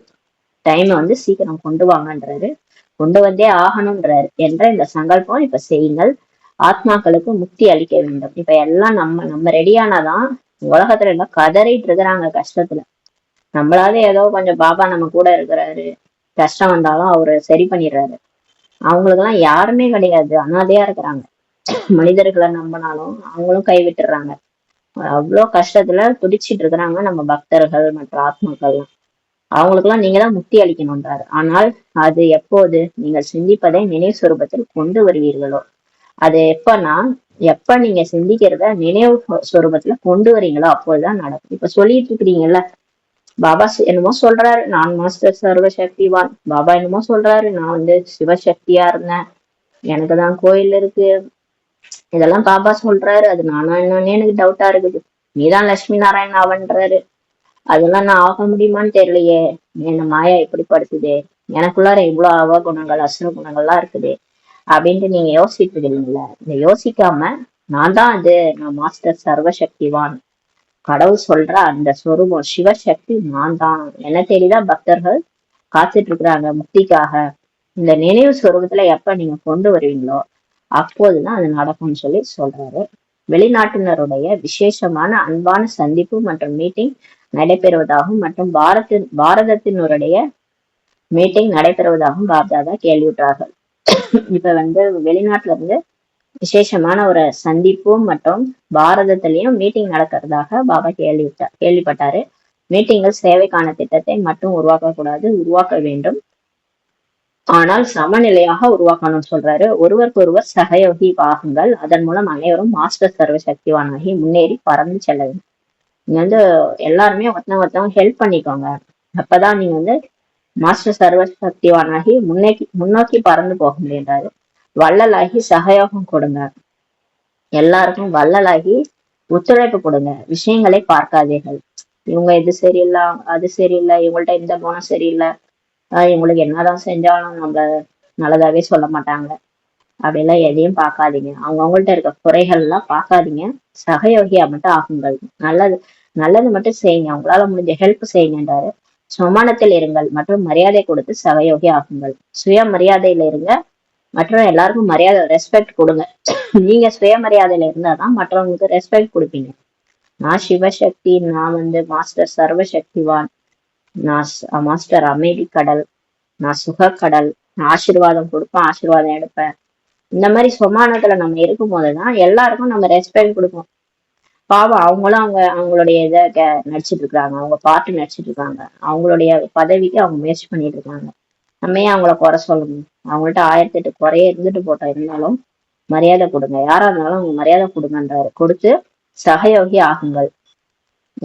டைமை வந்து சீக்கிரம் கொண்டு வாங்கன்றாரு. கொண்டு வந்தே ஆகணும்ன்றாரு என்ற இந்த சங்கல்பம் இப்ப செய்யுங்கள். ஆத்மாக்களுக்கு முக்தி அளிக்க வேண்டும். இப்ப எல்லாம் நம்ம ரெடியானாதான். உலகத்துல எல்லாம் கதறிட்டு இருக்கிறாங்க கஷ்டத்துல. நம்மளாவது ஏதோ கொஞ்சம் பாபா நம்ம கூட இருக்கிறாரு, கஷ்டம் வந்தாலும் அவரு சரி பண்ணிடுறாரு. அவங்களுக்கு எல்லாம் யாருமே கிடையாது, அனாதையா இருக்கிறாங்க. மனிதர்களை நம்பினாலும் அவங்களும் கைவிட்டுறாங்க. அவ்வளவு கஷ்டத்துல துடிச்சிட்டு இருக்கிறாங்க நம்ம பக்தர்கள் மற்ற ஆத்மாக்கள். அவங்களுக்கு எல்லாம் நீங்க தான் முக்தி அளிக்கணும்ன்றாரு. ஆனால் அது எப்போது நீங்கள் சிந்திப்பதை நினைவு சுரூபத்தில் கொண்டு வருவீர்களோ, அது எப்பன்னா எப்ப நீங்க சிந்திக்கிறத நினைவு சுரூபத்துல கொண்டு வரீங்களோ அப்போதுதான் நடக்கும். இப்ப சொல்லிட்டு இருக்கிறீங்கல்ல, பாபா என்னமோ சொல்றாரு நான் மாஸ்டர் சர்வசக்திவான், பாபா என்னமோ சொல்றாரு நான் வந்து சிவசக்தியா இருந்தேன், எனக்குதான் கோயில் இருக்கு, இதெல்லாம் பாபா சொல்றாரு, அது நானா என்னன்னு எனக்கு டவுட்டா இருக்குது, நீதான் லட்சுமி நாராயண் அவன்றாரு, அதெல்லாம் நான் ஆக முடியுமான்னு தெரியலையே, என்ன மாயா இப்படி படுத்துதே, எனக்குள்ளார இவ்வளவு அவகுணங்கள் அசுர குணங்கள்லாம் இருக்குது அப்படின்ட்டு நீங்க யோசிச்சுட்டு இருக்கீங்கல்ல, இந்த யோசிக்காம நான் தான் அது, நான் மாஸ்டர் சர்வசக்திவான், கடவுள் சொல்ற அந்த சொரூபம் சிவசக்தி நான் தான், என்ன தேடிதான் பக்தர்கள் காத்துட்டு இருக்கிறாங்க முக்திக்காக. இந்த நினைவு சொரூபத்துல எப்ப நீங்க கொண்டு வருவீங்களோ அப்போதுதான் அது நடக்கும்னு சொல்லி சொல்றாரு. வெளிநாட்டினருடைய விசேஷமான அன்பான சந்திப்பு மற்றும் மீட்டிங் நடைபெறுவதாகவும் மற்றும் பாரதத்தினுடைய மீட்டிங் நடைபெறுவதாகவும் பாப்தாதா கேள்வியுற்றார்கள். இப்ப வந்து வெளிநாட்டுல இருந்து விசேஷமான ஒரு சந்திப்பும் மற்றும் பாரதத்திலையும் மீட்டிங் நடக்கிறதாக பாபா கேள்விப்பட்டாரு. மீட்டிங்கள் சேவைக்கான திட்டத்தை மட்டும் உருவாக்க கூடாது, உருவாக்க வேண்டும், ஆனால் சமநிலையாக உருவாக்கணும்னு சொல்றாரு. ஒருவருக்கு ஒருவர் சகயோகி ஆகுங்கள், அதன் மூலம் அனைவரும் மாஸ்டர் சர்வ சக்திவானாகி முன்னேறி பறந்து செல்ல வேண்டும். நீங்க வந்து எல்லாருமே ஒருத்தவங்க ஹெல்ப் பண்ணிக்கோங்க, அப்பதான் நீங்க வந்து மாஸ்டர் சர்வ சக்திவானாகி முன்னோக்கி பறந்து போக முடியுன்றாரு. வள்ளலாகி சகயோகம் கொடுங்க, எல்லாருக்கும் வள்ளலாகி ஒத்துழைப்பு கொடுங்க, விஷயங்களை பார்க்காதீர்கள், இவங்க இது சரியில்லை அது சரியில்லை, இவங்கள்ட்ட இந்த குணம் சரியில்லை, இவங்களுக்கு என்னதான் செஞ்சாலும் நம்ம நல்லதாவே சொல்ல மாட்டாங்க, அப்படிலாம் எதையும் பார்க்காதீங்க, அவங்கவுங்கள்ட்ட இருக்க குறைகள் எல்லாம் பார்க்காதீங்க, சகயோகியா மட்டும் ஆகுங்கள், நல்லது மட்டும் செய்யுங்க, அவங்களால முடிஞ்ச ஹெல்ப் செய்யுங்கன்றாரு. சமானத்தில் இருங்கள் மற்றும் மரியாதை கொடுத்து சகயோகி ஆகுங்கள். சுய மரியாதையில இருங்க, மற்றும் எல்லாருக்கும் மரியாதை ரெஸ்பெக்ட் கொடுங்க. நீங்க சுயமரியாதையில இருந்தாதான் மற்றவங்களுக்கு ரெஸ்பெக்ட் கொடுப்பீங்க. நான் சிவசக்தி, நான் வந்து மாஸ்டர் சர்வசக்திவான், நான் மாஸ்டர் அமைதி கடல், நான் சுக கடல், நான் ஆசீர்வாதம் கொடுப்பேன் ஆசீர்வாதம் எடுப்பேன், இந்த மாதிரி சொமானத்துல நம்ம இருக்கும் போதுதான் எல்லாருக்கும் நம்ம ரெஸ்பெக்ட் கொடுப்போம். பாவம் அவங்களும் அவங்களுடைய இதை நடிச்சிட்டு இருக்காங்க, அவங்க பாட்டு நடிச்சிட்டு இருக்காங்க, அவங்களுடைய பதவிக்கு அவங்க முயற்சி பண்ணிட்டு இருக்காங்க, நம்ம ஏன் அவங்கள குறை சொல்லணும், அவங்கள்ட்ட 1008 குறைய இருந்துட்டு போட்டோம், இருந்தாலும் மரியாதை கொடுங்க, யாரா இருந்தாலும் அவங்க மரியாதை கொடுங்கன்றாரு. கொடுத்து சகயோகி ஆகுங்கள்,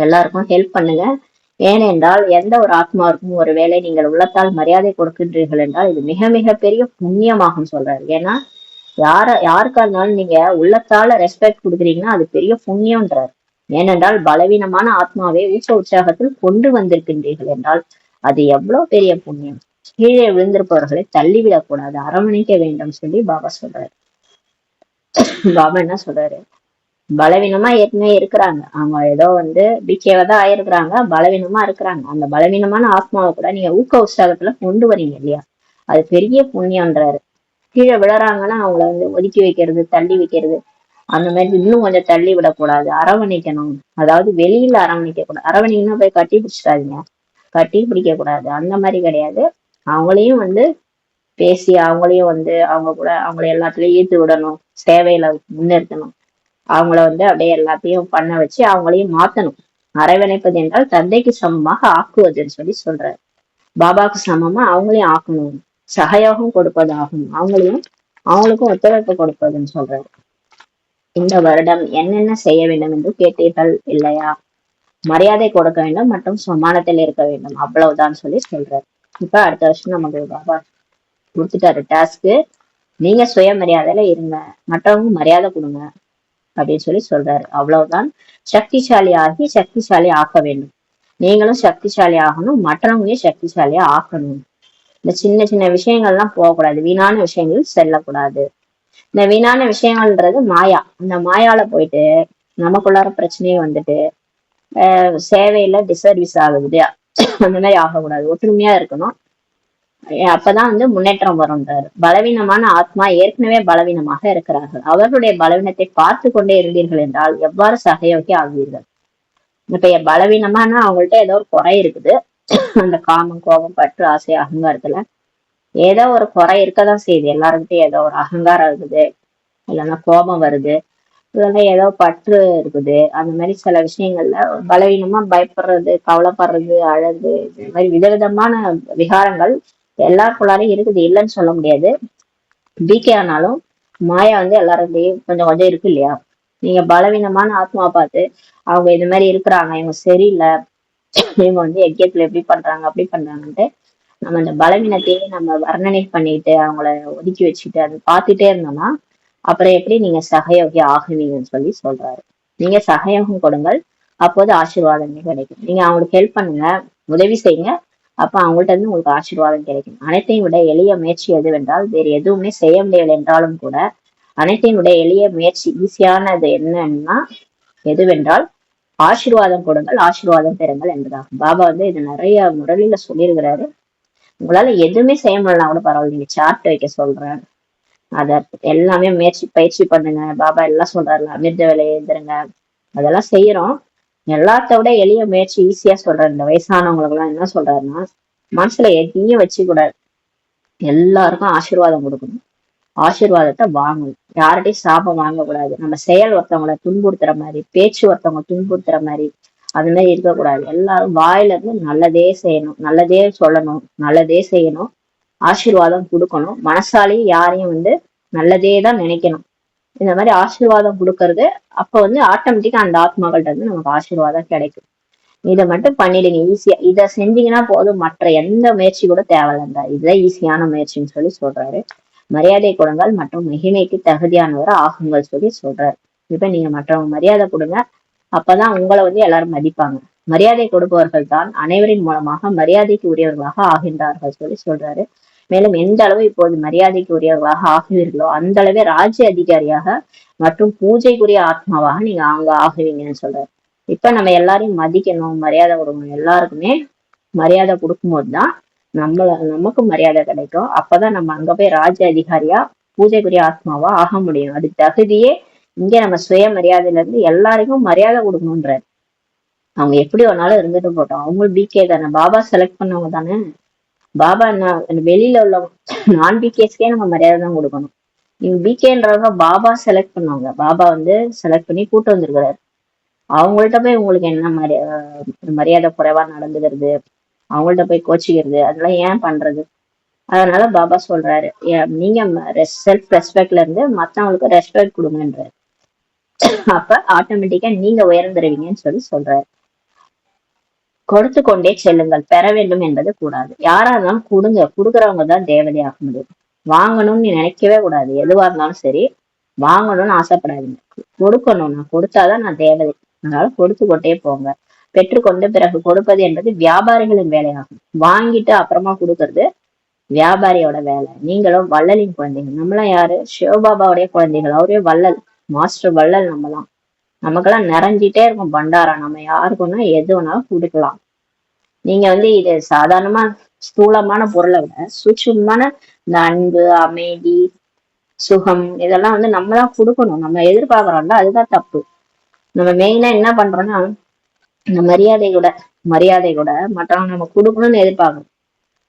எல்லாருக்கும் ஹெல்ப் பண்ணுங்க. ஏனென்றால் எந்த ஒரு ஆத்மாவுக்கும் ஒருவேளை நீங்கள் உள்ளத்தால் மரியாதை கொடுக்கின்றீர்கள் என்றால் இது மிக மிக பெரிய புண்ணியமாகும் சொல்றாரு. ஏன்னா யாருக்கா இருந்தாலும் நீங்க உள்ளத்தால ரெஸ்பெக்ட் கொடுக்குறீங்கன்னா அது பெரிய புண்ணியம்ன்றார். ஏனென்றால் பலவீனமான ஆத்மாவை ஊக்க உற்சாகத்தில் கொண்டு வந்திருக்கின்றீர்கள் என்றால் அது எவ்வளவு பெரிய புண்ணியம். கீழே விழுந்திருப்பவர்களை தள்ளிவிடக் கூடாது, அரவணைக்க வேண்டும் சொல்லி பாபா சொல்றாரு. பாபா என்ன சொல்றாரு, பலவீனமா ஏற்கனவே இருக்கிறாங்க, அவங்க ஏதோ வந்து பிகேவா தான் ஆயிருக்கிறாங்க, பலவீனமா இருக்கிறாங்க, அந்த பலவீனமான ஆத்மாவை கூட நீங்க ஊக்க உற்சாகத்துல கொண்டு வரீங்க இல்லையா, அது பெரிய புண்ணியம்ன்றாரு. கீழே விழறாங்கன்னா அவங்கள வந்து ஒதுக்கி வைக்கிறது, தள்ளி வைக்கிறது, அந்த மாதிரி இன்னும் கொஞ்சம் தள்ளி விடக்கூடாது, அரவணைக்கணும். அதாவது வெளியில அரவணைக்க கூடாது, அரவணைக்குன்னா போய் கட்டி பிடிச்சிடாதீங்க, கட்டி பிடிக்க கூடாது, அந்த மாதிரி கிடையாது. அவங்களையும் வந்து பேசி அவங்களையும் வந்து அவங்க கூட அவங்கள எல்லாத்துலயும் ஈர்த்து விடணும், சேவையில முன்னிறுத்தணும், அவங்கள வந்து அப்படியே எல்லாத்தையும் பண்ண வச்சு அவங்களையும் மாத்தணும். அரவணைப்பது என்றால் தந்தைக்கு சமமாக ஆக்குவதுன்னு சொல்லி சொல்றாரு. பாபாவுக்கு சமமா அவங்களையும் ஆக்கணும், சகயோகம் கொடுப்பது ஆகும், அவங்களுக்கும் ஒத்துழைப்பு கொடுப்பதுன்னு சொல்றாரு. இந்த வருடம் என்னென்ன செய்ய வேண்டும் என்று கேட்டீர்கள் இல்லையா, மரியாதை கொடுக்க வேண்டும் மற்றும் சமானத்தில் இருக்க வேண்டும், அவ்வளவுதான் சொல்லி சொல்றாரு. இப்ப அடுத்த வருஷம் நமக்கு பாபா கொடுத்துட்டாரு டாஸ்க்கு, நீங்க சுயமரியாதையில இருங்க, மற்றவங்க மரியாதை கொடுங்க அப்படின்னு சொல்லி சொல்றாரு. அவ்வளவுதான். சக்திசாலி ஆகி சக்திசாலி ஆக்க வேண்டும், நீங்களும் சக்திசாலி ஆகணும், மற்றவங்களையும் சக்திசாலியா ஆக்கணும். இந்த சின்ன சின்ன விஷயங்கள்லாம் போகக்கூடாது, வீணான விஷயங்கள் செல்லக்கூடாது. இந்த வீணான விஷயங்கள்ன்றது மாயா, இந்த மாயால போயிட்டு நமக்குள்ளார பிரச்சனையே வந்துட்டு சேவையில டிசர்வீஸ் ஆகுது, அந்த மாதிரி ஆகக்கூடாது, ஒற்றுமையா இருக்கணும். அப்பதான் வந்து முன்னேற்றம் வரும்ன்றாரு. பலவீனமான ஆத்மா ஏற்கனவே பலவீனமாக இருக்கிறார்கள், அவர்களுடைய பலவீனத்தை பார்த்து கொண்டே இருந்தீர்கள் என்றால் எவ்வாறு சகயோகி ஆகுவீர்கள்? இப்ப பலவீனமான அவங்கள்ட்ட ஏதோ ஒரு குறை இருக்குது, அந்த காமம், கோபம், பற்று, ஆசை, அகங்காரத்துல ஏதோ ஒரு குறை இருக்கதான் செய்யுது. எல்லாருக்கிட்டையும் ஏதோ ஒரு அகங்காரம் இருக்குது, இல்லைன்னா கோபம் வருது, இல்லைன்னா ஏதோ பற்று இருக்குது. அந்த மாதிரி சில விஷயங்கள்ல பலவீனமா பயப்படுறது, கவலைப்படுறது, அழகு, இந்த மாதிரி விதவிதமான விகாரங்கள் எல்லாருக்குள்ளாரையும் இருக்குது, இல்லைன்னு சொல்ல முடியாது. பிகே ஆனாலும் மாயா வந்து எல்லாருடையும் கொஞ்சம் கொஞ்சம் இருக்கு இல்லையா? நீங்க பலவீனமான ஆத்மாவை பார்த்து அவங்க இது மாதிரி இருக்கிறாங்க, இவங்க சரியில்லை, இவங்க வந்து யஜ்யத்துல எப்படி பண்றாங்க அப்படி பண்றாங்கன்ட்டு நம்ம அந்த பலவீனத்தையே நம்ம வர்ணனை பண்ணிட்டு அவங்கள ஒதுக்கி வச்சுட்டு அதை பார்த்துட்டே இருந்தோம்னா அப்புறம் எப்படி நீங்க சகயோகி ஆகுவீங்கன்னு சொல்லி சொல்றாரு. நீங்க சகயோகம் கொடுங்கள், அப்போது ஆசீர்வாதங்கள் கிடைக்கும். நீங்க அவங்களுக்கு ஹெல்ப் பண்ணுங்க, உதவி செய்யுங்க, அப்ப அவங்கள்ட்ட இருந்து உங்களுக்கு ஆசீர்வாதம் கிடைக்கும். அனைத்தையும் விட எளிய முயற்சி எதுவென்றால், வேறு எதுவுமே செய்ய முடியவில்லை என்றாலும் கூட அனைத்தையும் விட எளிய முயற்சி, ஈஸியானது என்னன்னா எதுவென்றால் ஆசீர்வாதம் கொடுங்கள், ஆசீர்வாதம் பெறுங்கள் என்பதாகும். பாபா வந்து இது நிறைய முரளில சொல்லியிருக்கிறாரு. உங்களால எதுவுமே செய்ய முடியலனா கூட பரவாயில்ல, நீங்க சார்ட் வைக்க சொல்றேன், அத எல்லாமே பயிற்சி பண்ணுங்க, பாபா எல்லாம் சொல்றாருல, அமிர்த வேலையை எழுதுருங்க, அதெல்லாம் செய்யறோம். எல்லாத்த விட எளிய முயற்சி ஈஸியா சொல்றேன். இந்த வயசானவங்களுக்கு எல்லாம் என்ன சொல்றாருன்னா, மனசுல எதையும் வச்சு கூடாது, எல்லாருக்கும் ஆசீர்வாதம் கொடுக்கணும், ஆசீர்வாதத்தை வாங்கணும், யார்கிட்டையும் சாபம் வாங்கக்கூடாது. நம்ம செயல் ஒருத்தவங்களை துன்புறுத்துற மாதிரி, பேச்சு ஒருத்தவங்க துன்புறுத்துற மாதிரி அது மாதிரி இருக்கக்கூடாது. எல்லாரும் வாயில இருந்து நல்லதே செய்யணும், நல்லதே சொல்லணும், நல்லதே செய்யணும், ஆசீர்வாதம் கொடுக்கணும், மனசாலையும் யாரையும் வந்து நல்லதே தான் நினைக்கணும். இந்த மாதிரி ஆசீர்வாதம் கொடுக்கறது அப்ப வந்து ஆட்டோமேட்டிக்கா அந்த ஆத்மாக்கள்கிட்ட இருந்து நமக்கு ஆசீர்வாதம் கிடைக்கும். இதை மட்டும் பண்ணிடுங்க, ஈஸியா இதை செஞ்சீங்கன்னா போதும், மற்ற எந்த முயற்சி கூட தேவையில்லைண்டா, இதுதான் ஈஸியான முயற்சின்னு சொல்லி சொல்றாரு. மரியாதை கொடுங்கள் மற்றும் மகிமைக்கு தகுதியானவரை ஆகுங்கள் சொல்லி சொல்றாரு. இப்ப நீங்க மற்றவங்க மரியாதை கொடுங்க, அப்பதான் உங்களை வந்து எல்லாரும் மதிப்பாங்க. மரியாதை கொடுப்பவர்கள் தான் அனைவரின் மூலமாக மரியாதைக்கு உரியவர்களாக ஆகின்றார்கள் சொல்லி சொல்றாரு. மேலும் எந்த அளவு இப்போது மரியாதைக்கு உரியவர்களாக ஆகுவீர்களோ அந்த அளவே ராஜ்ய அதிகாரியாக மற்றும் பூஜைக்குரிய ஆத்மாவாக நீங்க அங்க ஆகுவீங்கன்னு சொல்றாரு. இப்ப நம்ம எல்லாரையும் மதிக்கணும், மரியாதை கொடுக்கணும், எல்லாருக்குமே மரியாதை கொடுக்கும்போது தான் நமக்கு மரியாதை கிடைக்கும். அப்பதான் நம்ம அங்க போய் ராஜ்ய அதிகாரியா பூஜைக்குரிய ஆத்மாவா ஆக முடியும். அதுக்கு தகுதியே இங்க நம்ம சுய மரியாதையில இருந்து எல்லாருக்கும் மரியாதை கொடுக்கணும்ன்ற. அவங்க எப்படி வேணாலும் இருந்துட்டு போட்டோம், அவங்களும் பிகே தானே, பாபா செலக்ட் பண்ணவங்க தானே. பாபா வெளியில உள்ள நான் பிகேஸ்க்கே நம்ம மரியாதை தான் கொடுக்கணும். நீங்க பிகேன்றவங்க பாபா செலக்ட் பண்ணுவாங்க, பாபா வந்து செலக்ட் பண்ணி கூட்டு வந்திருக்கிறாரு. அவங்கள்ட்ட போய் உங்களுக்கு என்ன மரியாதை குறைவா நடந்துக்கிறது, அவங்கள்ட்ட போய் கோச்சிக்கிறது, அதெல்லாம் ஏன் பண்றது? அதனால பாபா சொல்றாரு, நீங்க செல்ஃப் ரெஸ்பெக்ட்ல இருந்து மத்தவங்களுக்கு ரெஸ்பெக்ட் கொடுங்கன்றாரு. அப்ப ஆட்டோமேட்டிக்கா நீங்க உயர்ந்துருவீங்கன்னு சொல்லி சொல்றாரு. கொடுத்து கொண்டே செல்லுங்கள், பெற வேண்டும் என்பது கூடாது. யாரா இருந்தாலும் கொடுங்க, கொடுக்குறவங்க தான் தேவதை ஆக முடியும். வாங்கணும்னு நினைக்கவே கூடாது, எதுவா இருந்தாலும் சரி வாங்கணும்னு ஆசைப்படாதீங்க, கொடுக்கணும், நான் கொடுத்தாதான் நான் தேவதை, அதனால கொடுத்து கொண்டே போங்க. பெற்றுக்கொண்டு பிறகு கொடுப்பது என்பது வியாபாரிகளின் வேலையாகும், வாங்கிட்டு அப்புறமா கொடுக்கறது வியாபாரியோட வேலை. நீங்களும் வள்ளலின் குழந்தைகள், நம்மளாம் யாரு, சிவபாபாவுடைய குழந்தைகள், அவரே வள்ளல், மாஸ்டர் வள்ளல். நம்மலாம் நமக்கெல்லாம் நிறைஞ்சிட்டே இருக்கும் பண்டாரம், நம்ம யாருக்குன்னா எது வேணாலும் கொடுக்கலாம். நீங்க வந்து இது சாதாரணமா ஸ்தூலமான பொருளை விட சூட்சமான இந்த அன்பு, அமைதி, சுகம் இதெல்லாம் வந்து நம்ம தான் கொடுக்கணும். நம்ம எதிர்பார்க்கறோம்ல, அதுதான் தப்பு. நம்ம மெயினா என்ன பண்றோம்னா இந்த மரியாதை கூட மற்றவங்க நம்ம கொடுக்கணும்னு எதிர்பார்க்கணும்,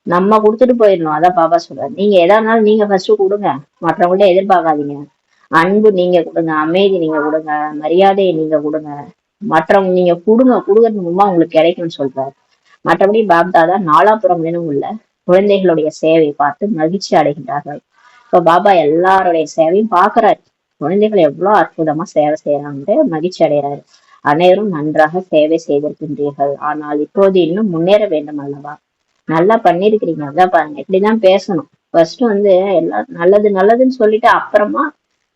நம்ம கொடுத்துட்டு போயிடணும். அதான் பாபா சொல்றாரு, நீங்க எதா இருந்தாலும் நீங்க ஃபர்ஸ்ட் கொடுங்க, மற்றவங்கள்ட்ட எதிர்பார்க்காதீங்க. அன்பு நீங்க கொடுங்க, அமைதி நீங்க கொடுங்க, மரியாதையை நீங்க கொடுங்க, மற்றவங்க நீங்க கொடுக்கறது மூலமா உங்களுக்கு கிடைக்கும்னு சொல்றாரு. மற்றபடி பாப்தாதா நாலாபுறங்களிலும் உள்ள குழந்தைகளுடைய சேவை பார்த்து மகிழ்ச்சி அடைகின்றார்கள். இப்ப பாபா எல்லாருடைய சேவையும் பாக்குறாரு, குழந்தைகள் எவ்வளவு அற்புதமா சேவை செய்யறாங்கன்னு மகிழ்ச்சி அடைகிறாரு. அனைவரும் நன்றாக சேவை செய்திருக்கின்றீர்கள், ஆனால் இப்போது இன்னும் முன்னேற வேண்டும் அல்லவா? நல்லா பண்ணிருக்கிறீங்க, அதான் பாருங்க, இப்படிதான் பேசணும். ஃபர்ஸ்ட் வந்து எல்லாம் நல்லது நல்லதுன்னு சொல்லிட்டு அப்புறமா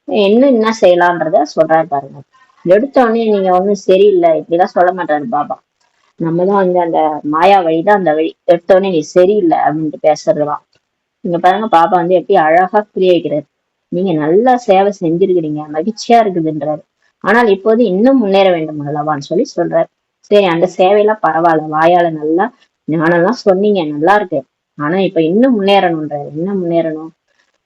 இன்னும் என்ன செய்யலான்றத சொல்றாரு பாருங்க. எடுத்த உடனே நீங்க ஒண்ணும் சரியில்லை இப்படிலாம் சொல்ல மாட்டாரு பாபா. நம்மதான் வந்து அந்த மாயா வழிதான் அந்த வழி, எடுத்த உடனே நீ சரியில்லை அப்படின்ட்டு பேசுறதுலாம். நீங்க பாருங்க பாபா வந்து எப்படி அழகா புரிய வைக்கிறாரு. நீங்க நல்லா சேவை செஞ்சிருக்கிறீங்க, மகிழ்ச்சியா இருக்குதுன்றாரு. ஆனால் இப்போது இன்னும் முன்னேற வேண்டும் அல்லவான்னு சொல்லி சொல்றாரு. சரி, அந்த சேவையெல்லாம் பரவாயில்ல, வாயால நல்லா ஞானம்லாம் சொன்னீங்க, நல்லா இருக்கு. ஆனா இப்ப இன்னும் முன்னேறணும்ன்றாரு. என்ன முன்னேறணும்?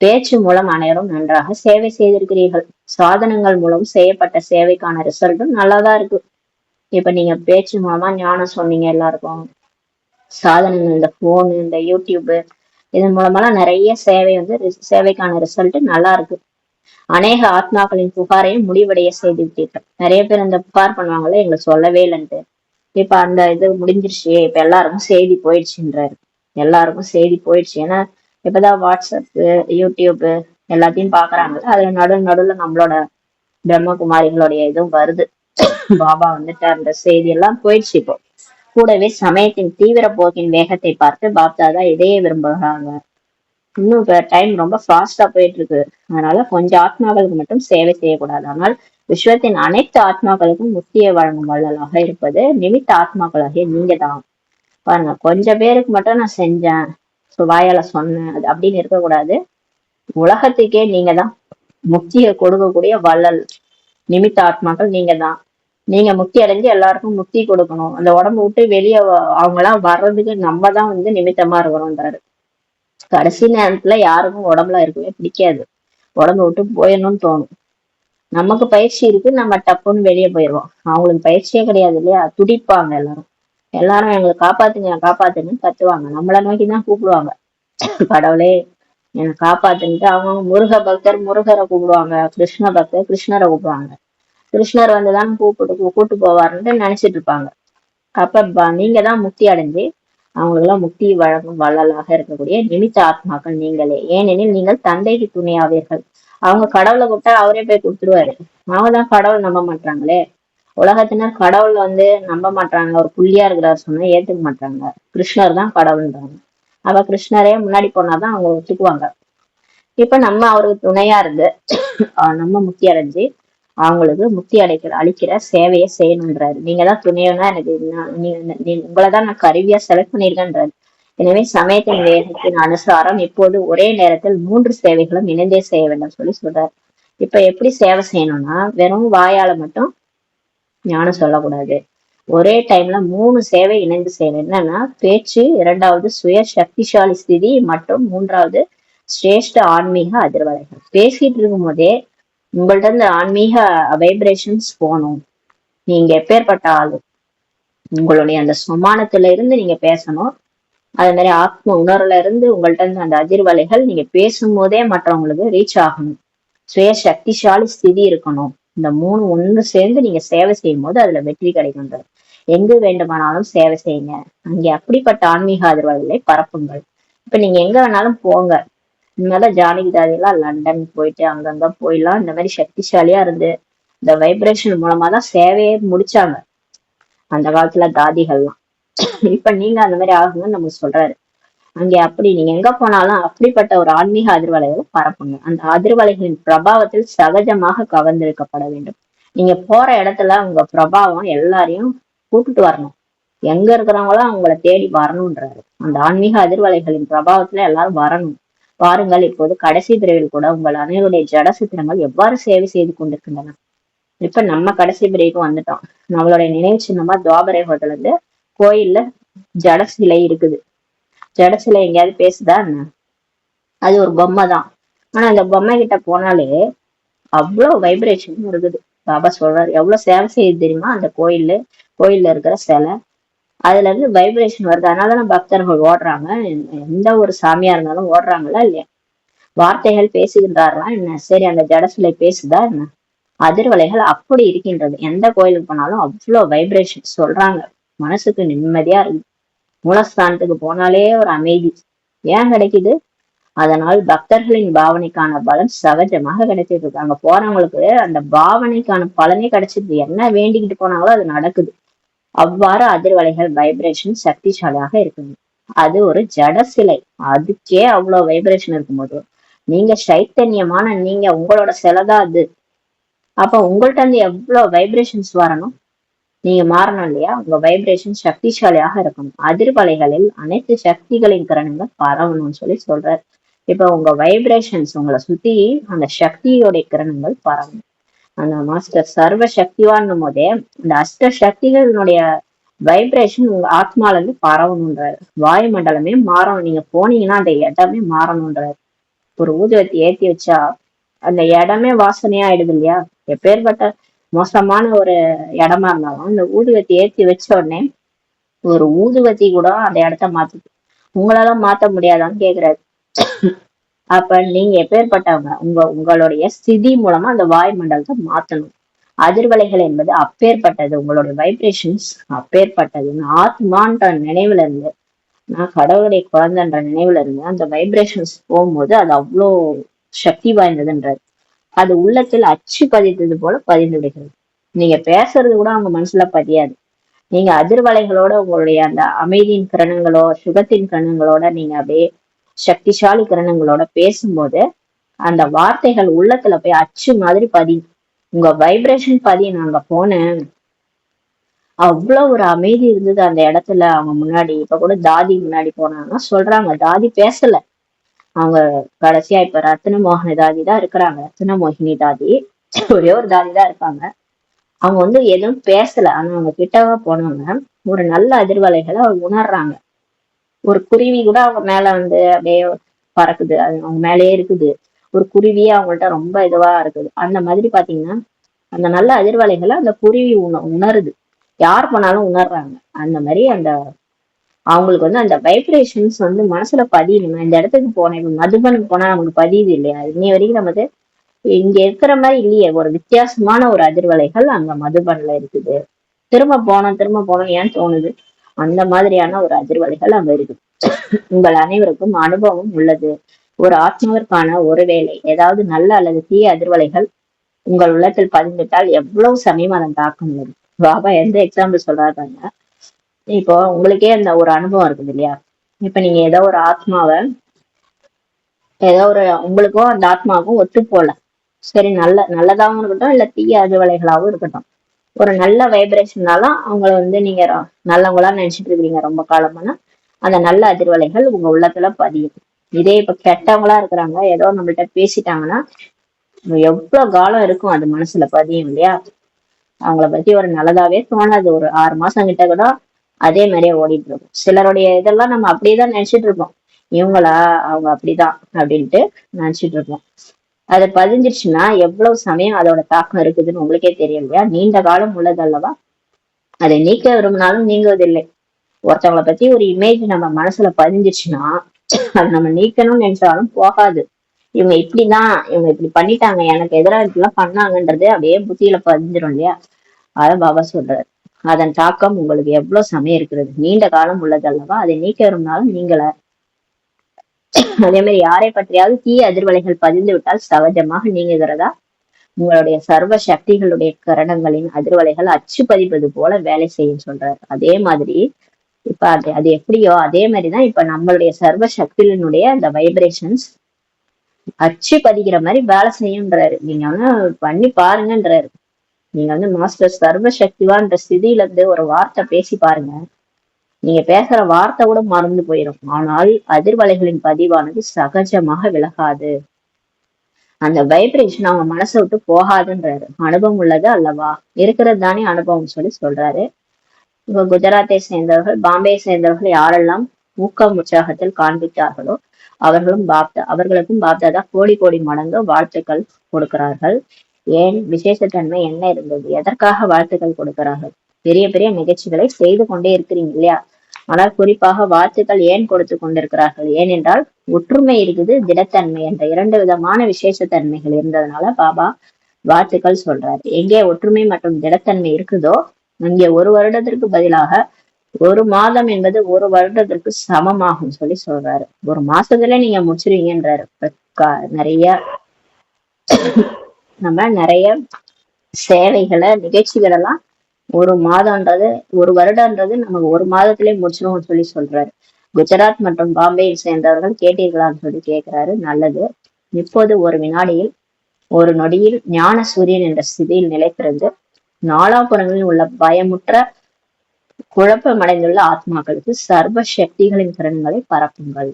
பேச்சு மூலம் அனைவரும் நன்றாக சேவை செய்திருக்கிறீர்கள். சாதனங்கள் மூலம் செய்யப்பட்ட சேவைக்கான ரிசல்ட்டும் நல்லாதான் இருக்கு. இப்ப நீங்க பேச்சு மூலமா ஞானம் சொன்னீங்க எல்லாருக்கும். சாதனங்கள், இந்த போனு, இந்த யூடியூப், இதன் மூலமெல்லாம் நிறைய சேவை வந்து சேவைக்கான ரிசல்ட் நல்லா இருக்கு. அநேக ஆத்மாக்களின் புகாரையும் முடிவடைய செய்து விட்டீர்கள். நிறைய பேர் இந்த புகார் பண்ணுவாங்கல்ல, எங்களுக்கு சொல்லவே இல்லைன்ட்டு. இப்ப அந்த இது முடிஞ்சிருச்சு, இப்ப எல்லாருக்கும் செய்தி போயிடுச்சுன்றாரு. எல்லாருக்கும் செய்தி போயிடுச்சு. ஏன்னா இப்பதான் வாட்ஸ்அப், யூடியூப் எல்லாத்தையும் பாக்குறாங்கல்ல, அதுல நடுவுல நம்மளோட பிரம்மகுமாரிகளுடைய இதுவும் வருது. பாபா வந்துட்டு அந்த செய்தி எல்லாம் போயிடுச்சு. இப்போ கூடவே சமயத்தின் தீவிர போக்கின் வேகத்தை பார்த்து பாப்தாதா இதையே விரும்புகிறாங்க. இன்னும் இப்ப டைம் ரொம்ப ஃபாஸ்டா போயிட்டு இருக்கு. அதனால கொஞ்சம் ஆத்மாக்களுக்கு மட்டும் சேவை செய்யக்கூடாது. ஆனால் விஸ்வத்தின் அனைத்து ஆத்மாக்களுக்கும் முக்தியை வழங்கும் வள்ளலாக இருப்பது நிமித்த ஆத்மாக்களாகிய நீங்க தான். பாருங்க, கொஞ்சம் பேருக்கு மட்டும் நான் செஞ்சேன், வாயால சொன்னேன் அது அப்படின்னு இருக்கக்கூடாது. உலகத்துக்கே நீங்க தான் முக்தியை கொடுக்கக்கூடிய வள்ளல். நிமித்த ஆத்மாக்கள் நீங்க தான். நீங்க முக்தி அடைஞ்சு எல்லாருக்கும் முக்தி கொடுக்கணும். அந்த உடம்பு விட்டு வெளியே அவங்க எல்லாம் வர்றதுக்கு நம்ம தான் வந்து நிமித்தமா இருக்கிறோம்ன்றாரு. கடைசி நேரத்துல யாருக்கும் உடம்புல இருக்கவே பிடிக்காது, உடம்பு விட்டு போயிடணும்னு தோணும். நமக்கு பயிற்சி இருக்கு, நம்ம டப்புன்னு வெளியே போயிடுவோம். அவங்களுக்கு பயிற்சியே கிடையாது இல்லையா, துடிப்பாங்க எல்லாரும். எல்லாரும் எங்களை காப்பாத்துங்க காப்பாத்துங்கன்னு கத்துவாங்க, நம்மளை நோக்கிதான் கூப்பிடுவாங்க. கடவுளே என்னை காப்பாத்துன்ட்டு அவங்க முருக பக்தர் முருகரை கூப்பிடுவாங்க, கிருஷ்ண பக்தர் கிருஷ்ணரை கூப்பிடுவாங்க. கிருஷ்ணர் வந்துதான் கூட்டு போவாருன்னு நினைச்சிட்டு இருப்பாங்க. அப்ப நீங்க தான் முக்தி அடைஞ்சு அவங்களுக்கு எல்லாம் முக்தி வழங்கும் வள்ளலாக இருக்கக்கூடிய நிமித்த ஆத்மாக்கள் நீங்களே. ஏனெனில் நீங்கள் தந்தைக்கு துணையாவீர்கள். அவங்க கடவுளை கூப்பிட்டா அவரே போய் கொடுத்துருவாரு. அவங்கதான் கடவுள் நம்ப மாட்டாங்களே. உலகத்தினர் கடவுள் வந்து நம்ப மாட்டாங்க, ஒரு புள்ளியா இருக்கிறார் சொன்னா ஏத்துக்க மாட்டாங்க. கிருஷ்ணர் தான் கடவுள்ன்றாங்க. அப்ப கிருஷ்ணரே முன்னாடி போனாதான் அவங்க ஒத்துக்குவாங்க. இப்ப நம்ம அவருக்கு துணையா இருந்து நம்ம முக்தி அடைஞ்சு அவங்களுக்கு முக்தி அளிக்கிற சேவையை செய்யணுன்றாரு. நீங்க தான் துணையனா, எனக்கு உங்களைதான் நான் கருவியா செலக்ட் பண்ணிருக்கேன்றாரு. எனவே சமயத்தின் வேகத்தின் அனுசாரம் இப்போது ஒரே நேரத்தில் 3 சேவைகளும் இணைந்தே செய்ய வேண்டும் சொல்றாரு. இப்ப எப்படி சேவை செய்யணும்னா, வெறும் வாயால மட்டும் ஞானம் சொல்லக்கூடாது. ஒரே டைம்ல 3 சேவை இணைந்து செய்யணும். என்னன்னா, பேச்சு, 2வது சுய சக்திசாலி ஸ்திதி, மற்றும் 3வது சிரேஷ்ட ஆன்மீக அதிர்வலைகள். பேசிட்டு இருக்கும் போதே உங்கள்ட்ட இந்த ஆன்மீக வைப்ரேஷன்ஸ் போகணும். நீங்க எப்பேற்பட்ட ஆளு, உங்களுடைய அந்த சுமானத்துல இருந்து நீங்க பேசணும். அதே மாதிரி ஆத்ம உணர்வுல இருந்து உங்கள்ட்ட இருந்து அந்த அதிர்வலைகள் நீங்க பேசும்போதே மற்றவங்களுக்கு ரீச் ஆகணும். சுய சக்திசாலி ஸ்திதி இருக்கணும். இந்த 3 ஒண்ணு சேர்ந்து நீங்க சேவை செய்யும் போது அதுல வெற்றி கிடைக்கின்றது. எங்கு வேண்டுமானாலும் சேவை செய்யுங்க, அங்கே அப்படிப்பட்ட ஆன்மீக அதிர்வலைகளை பரப்புங்கள். இப்ப நீங்க எங்க வேணாலும் போங்க. இனிமேதான் ஜானகி தாதியெல்லாம் லண்டன் போயிட்டு அங்கங்க போயிடலாம் இந்த மாதிரி சக்திசாலியா இருந்து இந்த வைப்ரேஷன் மூலமா தான் சேவையே முடிச்சாங்க அந்த காலத்துல தாதிகள்லாம். இப்ப நீங்க அந்த மாதிரி ஆகுங்கன்னு நம்ம சொல்றாரு. அங்கே அப்படி நீங்க எங்க போனாலும் அப்படிப்பட்ட ஒரு ஆன்மீக அதிர்வலைகளை பரப்புங்க. அந்த அதிர்வலைகளின் பிரபாவத்தில் சகஜமாக கவர்ந்திருக்கப்பட வேண்டும். நீங்க போற இடத்துல உங்க பிரபாவம் எல்லாரையும் கூப்பிட்டு வரணும். எங்க இருக்கிறவங்களும் அவங்கள தேடி வரணும்ன்றாரு. அந்த ஆன்மீக அதிர்வலைகளின் பிரபாவத்துல எல்லாரும் வரணும். பாருங்கள், இப்போது கடைசி பிரிவில் கூட உங்கள் அனைவருடைய ஜட சித்திரங்கள் எவ்வாறு சேவை செய்து கொண்டிருக்கின்றன. இப்ப நம்ம கடைசி பிரிவுக்கு வந்துட்டோம். நம்மளுடைய நினைவு சின்னமா துவாபரை ஹோட்டல் வந்து கோயில்ல ஜட சிலை இருக்குது. ஜட சிலை எங்கேயாவது பேசுதா என்ன? அது ஒரு பொம்மை தான். ஆனா அந்த பொம்மை கிட்ட போனாலே அவ்வளவு வைப்ரேஷன் இருக்குது. பாபா சொல்றாரு, எவ்வளவு சேவை செய்யுது தெரியுமா அந்த கோயில்ல இருக்கிற சிலை. அதுல இருந்து வைப்ரேஷன் வருது. அதனாலதான் பக்தர்கள் ஓடுறாங்க. எந்த ஒரு சாமியா இருந்தாலும் ஓடுறாங்களா இல்லையா? வார்த்தைகள் பேசுகின்றார்களா என்ன? சரி, அந்த ஜடசிலை பேசுதா என்ன? அதிர்வலைகள் அப்படி இருக்கின்றது. எந்த கோயிலுக்கு போனாலும் அவ்வளவு வைப்ரேஷன் சொல்றாங்க. மனசுக்கு நிம்மதியா இருக்கு. மூலஸ்தானத்துக்கு போனாலே ஒரு அமைதி ஏன் கிடைக்குது? அதனால் பக்தர்களின் பாவனைக்கான பலன் சகஜமாக கிடைச்சிட்டு இருக்கு. அங்க போறவங்களுக்கு அந்த பாவனைக்கான பலனே கிடைச்சிருக்கு. என்ன வேண்டிக்கிட்டு போனாங்களோ அது நடக்குது. அவ்வாறு அதிர்வலைகள் வைப்ரேஷன் சக்திசாலியாக இருக்குங்க. அது ஒரு ஜட சிலை, அதுக்கே அவ்வளவு வைப்ரேஷன் இருக்கும்போது நீங்க சைத்தன்யமான நீங்க உங்களோட சிலைதான் அது. அப்ப உங்கள்ட்ட இருந்து எவ்வளவு வைப்ரேஷன்ஸ் வரணும், நீங்க மாறணும் இல்லையா? உங்க வைப்ரேஷன் சக்திசாலியாக இருக்கணும். அதிர்வலைகளில் அனைத்து சக்திகளின் கிரணங்கள் பரவணும்னு சொல்றாரு. இப்ப உங்க வைப்ரேஷன்ஸ் உங்களை சுத்தி அந்த சக்தியோடைய கிரணங்கள் பரவணும். அந்த மாஸ்டர் சர்வ சக்திவான் போதே இந்த அஷ்ட சக்திகளினுடைய வைப்ரேஷன் உங்க ஆத்மால இருந்து பரவணுன்றாரு. வாயுமண்டலமே மாறணும், நீங்க போனீங்கன்னா அந்த இடமே மாறணுன்றாரு. ஒரு ஊதுவத்தி ஏத்தி வச்சா அந்த இடமே வாசனையா ஆயிடுது இல்லையா? எப்பேற்பட்ட மோசமான ஒரு இடமா இருந்தாலும் அந்த ஊதுவத்தி ஏத்தி வச்ச உடனே ஒரு ஊதுவத்தி கூட அந்த இடத்த மாத்துது. உங்களால மாத்த முடியாதான்னு கேக்குறாரு. அப்ப நீங்க எப்பேற்பட்டவங்க? உங்களுடைய ஸ்திதி மூலமா அந்த வாயுமண்டலத்தை மாத்தணும். அதிர்வலைகள் என்பது அப்பேற்பட்டது, உங்களுடைய வைப்ரேஷன்ஸ் அப்பேற்பட்டது. ஆத்மான்ற நினைவுல இருந்து, நான் கடவுளுடைய குழந்தைன்ற நினைவுல இருந்து அந்த வைப்ரேஷன்ஸ் போகும்போது அது அவ்வளோ சக்தி வாய்ந்ததுன்றது. அது உள்ளத்தில் அச்சு பதித்தது போல பதிந்து விடுகிறது. நீங்க பேசுறது கூட அவங்க மனசுல பதியாது. நீங்க அதிர்வலைகளோட உங்களுடைய அந்த அமைதியின் கிரணங்களோ சுகத்தின் கிரணங்களோட நீங்க அப்படியே சக்திசாலி கிரணங்களோட பேசும்போது அந்த வார்த்தைகள் உள்ளத்துல போய் அச்சு மாதிரி பதியும். உங்க வைப்ரேஷன் பதியும். அங்க போனேன், அவ்வளவு ஒரு அமைதி இருந்தது அந்த இடத்துல. அவங்க முன்னாடி இப்ப கூட தாதி முன்னாடி போனாங்கன்னா சொல்றாங்க, தாதி பேசல. அவங்க கடைசியா இப்ப ரத்ன மோகன தாதி தான் இருக்கிறாங்க. ரத்ன மோகினி தாதி ஒரே ஒரு தாதி தான் இருப்பாங்க. அவங்க வந்து எதுவும் பேசல. ஆனா அவங்க கிட்டவா போனவங்க ஒரு நல்ல அதிர்வலைகளை அவங்க உணர்றாங்க. ஒரு குருவி கூட அவங்க மேல வந்து அப்படியே பறக்குது, அது அவங்க மேலேயே இருக்குது. ஒரு குருவியே அவங்கள்ட்ட ரொம்ப இதுவா இருக்குது. அந்த மாதிரி பாத்தீங்கன்னா அந்த நல்ல அதிர்வலைகளை அந்த குருவி உணருது. யார் போனாலும் உணர்றாங்க. அந்த மாதிரி அந்த அவங்களுக்கு வந்து அந்த வைப்ரேஷன்ஸ் வந்து மனசுல பதியணும். இந்த இடத்துக்கு போனேன், இப்ப மதுபனுக்கு போனா நமக்கு பதியுது இல்லையா? இன்னைய வரைக்கும் நமக்கு இங்க இருக்கிற மாதிரி இல்லையே. ஒரு வித்தியாசமான ஒரு அதிர்வலைகள் அங்க மதுபன்ல இருக்குது. திரும்ப போனோம் ஏன் தோணுது? அந்த மாதிரியான ஒரு அதிர்வலைகள் அங்க இருக்கு. உங்கள் அனைவருக்கும் அனுபவம் உள்ளது. ஒரு ஆத்மாவிற்கான ஒருவேளை ஏதாவது நல்ல அல்லது தீய அதிர்வலைகள் உங்கள் உள்ளத்தில் பதிந்துட்டால் எவ்வளவு சமயம் அதன் தாக்கம் உள்ளது. பாபா எந்த எக்ஸாம்பிள் சொல்றாருங்க, இப்போ உங்களுக்கே அந்த ஒரு அனுபவம் இருக்குது இல்லையா? இப்ப நீங்க ஏதோ ஒரு ஆத்மாவை ஏதோ ஒரு உங்களுக்கும் அந்த ஆத்மாவுக்கும் ஒத்து போல, சரி நல்லதாகவும் இருக்கட்டும் இல்ல தீய அதிர்வலைகளாகவும் இருக்கட்டும், ஒரு நல்ல வைப்ரேஷன்னாலும் அவங்கள வந்து நீங்க நல்லவங்களா நினைச்சிட்டு இருக்கீங்க ரொம்ப காலமானா, அந்த நல்ல அதிர்வலைகள் உங்க உள்ளத்துல பதியும். இதே இப்ப கெட்டவங்களா இருக்கிறாங்க, ஏதோ நம்மள்ட்ட பேசிட்டாங்கன்னா எவ்வளவு காலம் இருக்கும் அது மனசுல பதியும் இல்லையா? அவங்கள பத்தி ஒரு நல்லதாவே தோணாது. ஒரு 6 மாசம் கிட்ட கூட அதே மாதிரியே ஓடிட்டு இருக்கும். சிலருடைய இதெல்லாம் நம்ம அப்படியேதான் நினைச்சிட்டு இருப்போம். இவங்களா அவங்க அப்படிதான் அப்படின்ட்டு நினைச்சிட்டு இருப்போம். அது பதிஞ்சிருச்சுன்னா எவ்வளவு சமயம் அதோட தாக்கம் இருக்குதுன்னு உங்களுக்கே தெரியும் இல்லையா? நீண்ட காலம் உள்ளது அல்லவா? அதை நீக்க விரும்பினாலும் நீங்குவதில்லை. ஒருத்தவங்களை பத்தி ஒரு இமேஜ் நம்ம மனசுல பதிஞ்சிச்சுன்னா அதை நம்ம நீக்கணும்னு நினைச்சாலும் போகாது. இவங்க இப்படிதான், இவங்க இப்படி பண்ணிட்டாங்க, எனக்கு எதிராக இப்படிலாம் பண்ணாங்கன்றது அப்படியே புத்தியில பதிஞ்சிடும் இல்லையா? அத பாபா சொல்றாரு. அதன் தாக்கம் உங்களுக்கு எவ்வளவு சமயம் இருக்கிறது, நீண்ட காலம் உள்ளது அல்லவா? அதை நீக்க விரும்பினாலும் நீங்கள. அதே மாதிரி யாரை பற்றியாவது தீய அதிர்வலைகள் பதிந்து விட்டால் சகஜமாக நீங்குகிறதா? உங்களுடைய சர்வ சக்திகளுடைய கரணங்களின் அதிர்வலைகள் அச்சு பதிப்பது போல வேலை செய்யும் சொல்றாரு. அதே மாதிரி இப்ப அது எப்படியோ அதே மாதிரிதான் இப்ப நம்மளுடைய சர்வ சக்திகளினுடைய அந்த வைப்ரேஷன்ஸ் அச்சு பதிக்கிற மாதிரி வேலை செய்யும்ன்றாரு. நீங்க வந்து பண்ணி பாருங்கன்றாரு. நீங்க வந்து மாஸ்டர் சர்வ சக்திவான்ற ஸ்திதியில இருந்து ஒரு வார்த்தை பேசி பாருங்க. நீங்க பேசுற வார்த்தை கூட மறந்து போயிடும். ஆனால் அதிர்வலைகளின் பதிவானது சகஜமாக விலகாது. அந்த வைப்ரேஷன் அவங்க மனசை விட்டு போகாதுன்றாரு. அனுபவம் உள்ளது அல்லவா? இருக்கிறது தானே அனுபவம் சொல்றாரு. இப்ப குஜராத்தை சேர்ந்தவர்கள், பாம்பேயை சேர்ந்தவர்கள் யாரெல்லாம் ஊக்கம் உற்சாகத்தில் காண்பித்தார்களோ அவர்களுக்கும் பாப்தாதா கோடி கோடி மடங்கு வாழ்த்துக்கள் கொடுக்கிறார்கள். ஏன் விசேஷத்தன்மை என்ன இருந்தது? எதற்காக வாழ்த்துக்கள் கொடுக்கிறார்கள்? பெரிய பெரிய நிகழ்ச்சிகளை செய்து கொண்டே இருக்கிறீங்க இல்லையா? ஆனால் குறிப்பாக வாழ்த்துக்கள் ஏன் கொடுத்து கொண்டிருக்கிறார்கள்? ஏனென்றால் ஒற்றுமை இருக்குது, திடத்தன்மை என்ற 2 விதமான விசேஷத்தன்மைகள் இருந்ததுனால பாபா வாழ்த்துக்கள் சொல்றாரு. எங்கே ஒற்றுமை மற்றும் திடத்தன்மை இருக்குதோ இங்கே 1 வருடத்திற்கு பதிலாக 1 மாதம் என்பது 1 வருடத்திற்கு சமமாகும் சொல்றாரு. 1 மாசத்துல நீங்க முடிச்சிருவீங்கன்றாரு. நிறைய சேவைகளை நிகழ்ச்சிகள் எல்லாம் 1 மாதம்ன்றது 1 வருடம்ன்றது நமக்கு 1 மாதத்திலே முடிச்சிருவோம்னு சொல்றாரு. குஜராத் மற்றும் பாம்பேயை சேர்ந்தவர்கள் கேட்டீர்களான்னு கேட்கிறாரு. நல்லது. இப்போது ஒரு வினாடியில் ஒரு நொடியில் ஞான சூரியன் என்ற ஸ்திதியில் நிலைத்திருந்து நாலாபுறங்களில் உள்ள பயமுற்ற குழப்பமடைந்துள்ள ஆத்மாக்களுக்கு சர்வ சக்திகளின் திறன்களை பரப்புங்கள்.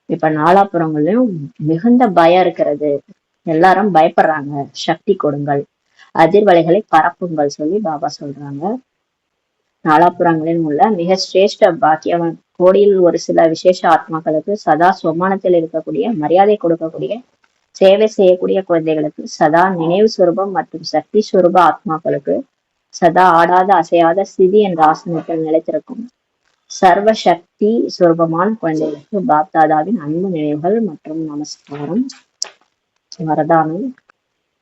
இப்ப நாலாபுறங்களையும் மிகுந்த பயம் இருக்கிறது, எல்லாரும் பயப்படுறாங்க, சக்தி கொடுங்கள், அதிர்வலைகளை பரப்புங்கள் பாபா சொல்றாங்க. நாலாபுறங்களில் உள்ள மிக சிரேஷ்ட பாக்கியவன். கோடியில் ஒரு சில விசேஷ ஆத்மாக்களுக்கு சதா சொமானத்தில் இருக்கக்கூடிய, மரியாதை கொடுக்கக்கூடிய, சேவை செய்யக்கூடிய குழந்தைகளுக்கு, சதா நினைவு சுரூபம் மற்றும் சக்தி சுரூப ஆத்மாக்களுக்கு, சதா ஆடாத அசையாத ஸ்திதி என்ற ஆசனத்தில் நிலைத்திருக்கும் சர்வ சக்தி சுரூபமான குழந்தைகளுக்கு பாப்தாதாவின் அன்பு நினைவுகள் மற்றும் நமஸ்காரம். வரதானம்.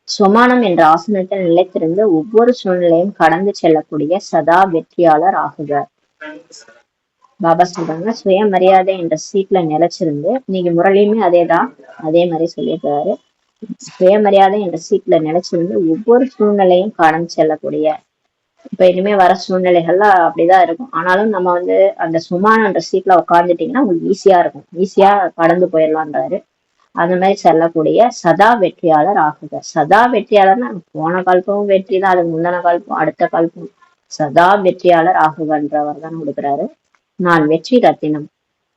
சுமானம் என்ற ஆசனத்தில் நிலைத்திருந்து ஒவ்வொரு சூழ்நிலையும் கடந்து செல்லக்கூடிய சதா வெற்றியாளர் ஆகுக. பாபா சொல்றாங்க, சுயமரியாதை என்ற சீட்ல நிலைச்சிருந்து, நீங்க முரளியுமே அதே மாதிரி சொல்லியிருக்காரு. சுயமரியாதை என்ற சீட்ல நிலைச்சிருந்து ஒவ்வொரு சூழ்நிலையும் கடந்து செல்லக்கூடிய, இப்ப இனிமே வர சூழ்நிலைகள்லாம் அப்படிதான் இருக்கும். ஆனாலும் நம்ம அந்த சுமான என்ற சீட்ல உட்காந்துட்டீங்கன்னா உங்களுக்கு ஈஸியா இருக்கும், ஈஸியா கடந்து போயிடலான்றாரு. அந்த மாதிரி செல்லக்கூடிய சதா வெற்றியாளர் ஆகுக. சதா வெற்றியாளர்னா போன கல்பமும் வெற்றி தான், அது முந்தின கல்பம், அடுத்த கல்பம், சதா வெற்றியாளர் ஆகுகன்றவர் தான் கொடுக்குறாரு. நான் வெற்றி ரத்தினம்,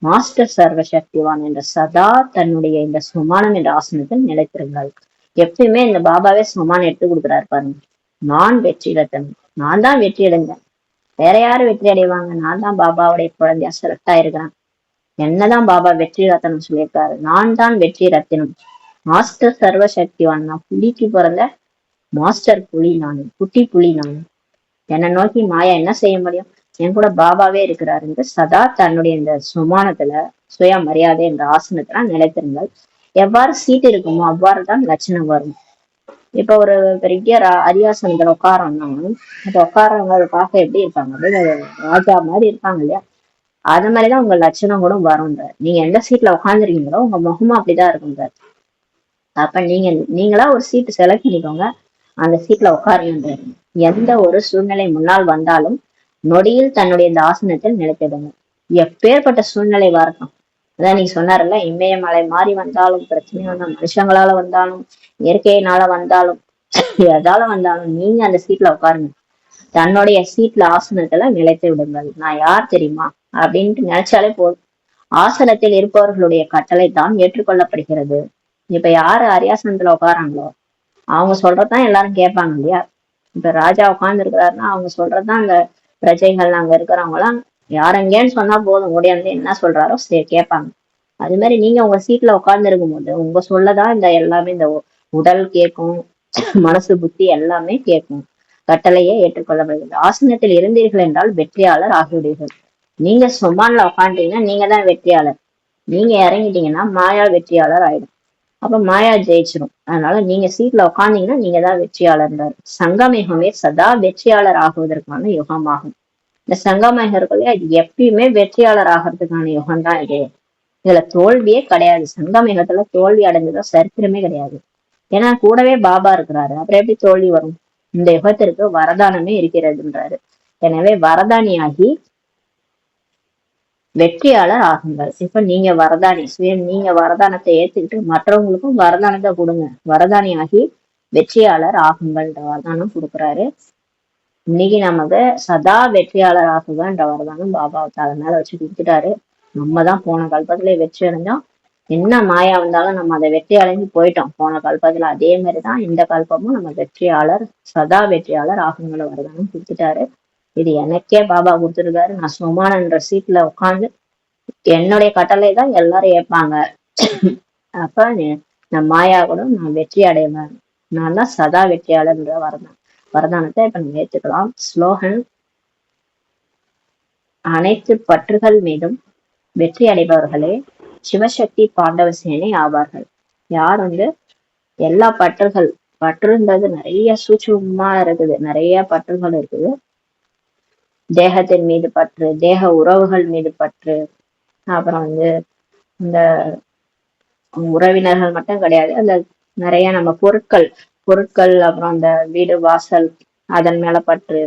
மாஸ்டர் சர்வ சக்திவான் என்ற சதா தன்னுடைய இந்த சுமானம் என்ற ஆசனத்தில் நிலைத்திருங்கள். எப்பயுமே இந்த பாபாவே சுமானம் எடுத்து கொடுக்குறாரு பாருங்க. நான் வெற்றி ரத்தினம், நான் தான் வெற்றி அடைஞ்சேன், வேற யாரும் வெற்றி அடைவாங்க, நான் தான் பாபாவுடைய குழந்தையா செலக்ட் ஆயிருக்கிறேன், என்னதான் பாபா வெற்றி ரத்தனம் சொல்லியிருக்காரு. நான் தான் வெற்றி ரத்தினம், மாஸ்டர் சர்வ சக்திவான், நான் புலிக்கு பிறந்த மாஸ்டர் புலி, நான் குட்டி புலி, நான் என்னை நோக்கி மாயா என்ன செய்ய முடியும், என் கூட பாபாவே இருக்கிறாரு என்று சதா தன்னுடைய இந்த சுமானத்துல சுய மரியாதை என்ற ஆசனத்துல நிலைத்திருங்கள். எவ்வாறு சீட்டு இருக்குமோ அவ்வாறு தான் லட்சணம் வரும். இப்ப ஒரு பெரிய அரியாசனத்துல உட்காரோம்னா இப்ப உட்காரவங்க பார்க்க எப்படி இருப்பாங்க, அப்படியே ராஜா மாதிரி இருப்பாங்க இல்லையா, அது மாதிரிதான் உங்க லட்சணம் கூட வரும்ன்ற. நீங்க எந்த சீட்ல உட்காந்துருக்கீங்களோ உங்க முகமும் அப்படிதான் இருக்குங்க. அப்ப நீங்களா ஒரு சீட்டு செலக்ட் பண்ணிக்கோங்க, அந்த சீட்ல உட்காருங்க. எந்த ஒரு சூழ்நிலை முன்னால் வந்தாலும் நொடியில் தன்னுடைய இந்த ஆசனத்தில் நிலைத்திடுங்க. எப்பேற்பட்ட சூழ்நிலை வரட்டும், அதான் நீங்க சொன்னார்ல, இமயமலை மாறி வந்தாலும், பிரச்சனை வந்தாலும், மனுஷங்களால வந்தாலும், இயற்கையினால வந்தாலும், எதால வந்தாலும் நீங்க அந்த சீட்ல உட்காருங்க. தன்னுடைய சீட்ல ஆசனத்துல நிலைத்து விடுங்கள். நான் யார் தெரியுமா அப்படின்ட்டு நினைச்சாலே போதும். ஆசனத்தில் இருப்பவர்களுடைய கட்டளை தான் ஏற்றுக்கொள்ளப்படுகிறது. இப்ப யாரு அரியாசனத்துல உட்காராங்களோ அவங்க சொல்றதுதான் எல்லாரும் கேட்பாங்க இல்லையா. இப்ப ராஜா உட்கார்ந்து இருக்கிறாருன்னா அவங்க சொல்றதுதான் அந்த பிரஜைகள் அங்க இருக்கிறவங்க எல்லாம் யாரெங்கேன்னு சொன்னா போதும், ஓடியாந்து என்ன சொல்றாரோ சரி கேட்பாங்க. அது மாதிரி நீங்க உங்க சீட்ல உட்கார்ந்து இருக்கும் போது உங்க சொல்லதான் இந்த எல்லாமே, இந்த உடல் கேட்கும், மனசு புத்தி எல்லாமே கேட்கும். கட்டளையே ஏற்றுக்கொள்ளப்படுகிறது. ஆசனத்தில் இருந்தீர்கள் என்றால் வெற்றியாளர் ஆகிவிடுவீர்கள். நீங்க சுமான்ல உட்காந்துட்டீங்கன்னா நீங்க தான் வெற்றியாளர், நீங்க இறங்கிட்டீங்கன்னா மாயா வெற்றியாளர் ஆயிடும். அப்ப மாயா ஜெயிச்சிடும். அதனால நீங்க சீட்ல உட்காந்தீங்கன்னா நீங்க தான் வெற்றியாளர். சங்கமேகமே சதா வெற்றியாளர் ஆகுவதற்கான யுகமாகும். இந்த சங்கமேகர்களே இது எப்பயுமே வெற்றியாளர் ஆகிறதுக்கான யுகம் தான் இது. இதுல தோல்வியே கிடையாது. சங்கமேகத்துல தோல்வி அடைஞ்சதோ சரித்திரமே கிடையாது. ஏன்னா கூடவே பாபா இருக்கிறாரு, அப்புறம் எப்படி தோல்வி வரும். இந்த யுகத்திற்கு வரதானமே இருக்கிறதுன்றாரு. எனவே வரதானியாகி வெற்றியாளர் ஆகுங்கள். இப்ப நீங்க வரதானி, நீங்க வரதானத்தை ஏத்துக்கிட்டு மற்றவங்களுக்கும் வரதானத்தை கொடுங்க. வரதானியாகி வெற்றியாளர் ஆகுங்கள்ன்ற வரதானம் கொடுக்குறாரு. இன்னைக்கு நமக்கு சதா வெற்றியாளர் ஆகுங்கன்ற வரதானம் பாபா தலை மேல வச்சு கொடுத்துட்டாரு. நம்ம தான் போன கல்பத்துல வெற்றி அடைஞ்சோம். என்ன மாயா வந்தாலும் நம்ம அதை வெற்றி அடைஞ்சு போயிட்டோம் போன கல்பத்துல. அதே மாதிரிதான் இந்த கல்பமும் நம்ம வெற்றியாளர், சதா வெற்றியாளர் ஆகுங்கிற வரதானம் கொடுத்துட்டாரு. இது எனக்கே பாபா கொடுத்துருக்காரு. நான் சுமானன்ற சீட்ல உட்காந்து என்னுடைய கட்டளை தான் எல்லாரும் ஏற்பாங்க. அப்ப நான் மாயா கூட நான் வெற்றி அடைவேன், நான் தான் சதா வெற்றியாளர்ன்ற வரதானத்தை இப்ப நம்ம ஏத்துக்கலாம். ஸ்லோகன்: அனைத்து பற்றுகள் மீதும் வெற்றி அடைபவர்களே சிவசக்தி பாண்டவ சேனை ஆவார்கள். யார் எல்லா பற்றுன்றது நிறைய சூட்சுமமா இருக்குது, நிறைய பற்றுகள் இருக்குது. தேகத்தின் மீது பற்று, தேக உறவுகள் மீது பற்று, அப்புறம் இந்த உறவினர்கள் மட்டும் கிடையாது, அந்த நிறைய நம்ம பொருட்கள், அப்புறம் அந்த வீடு வாசல் அதன் மேல பற்று.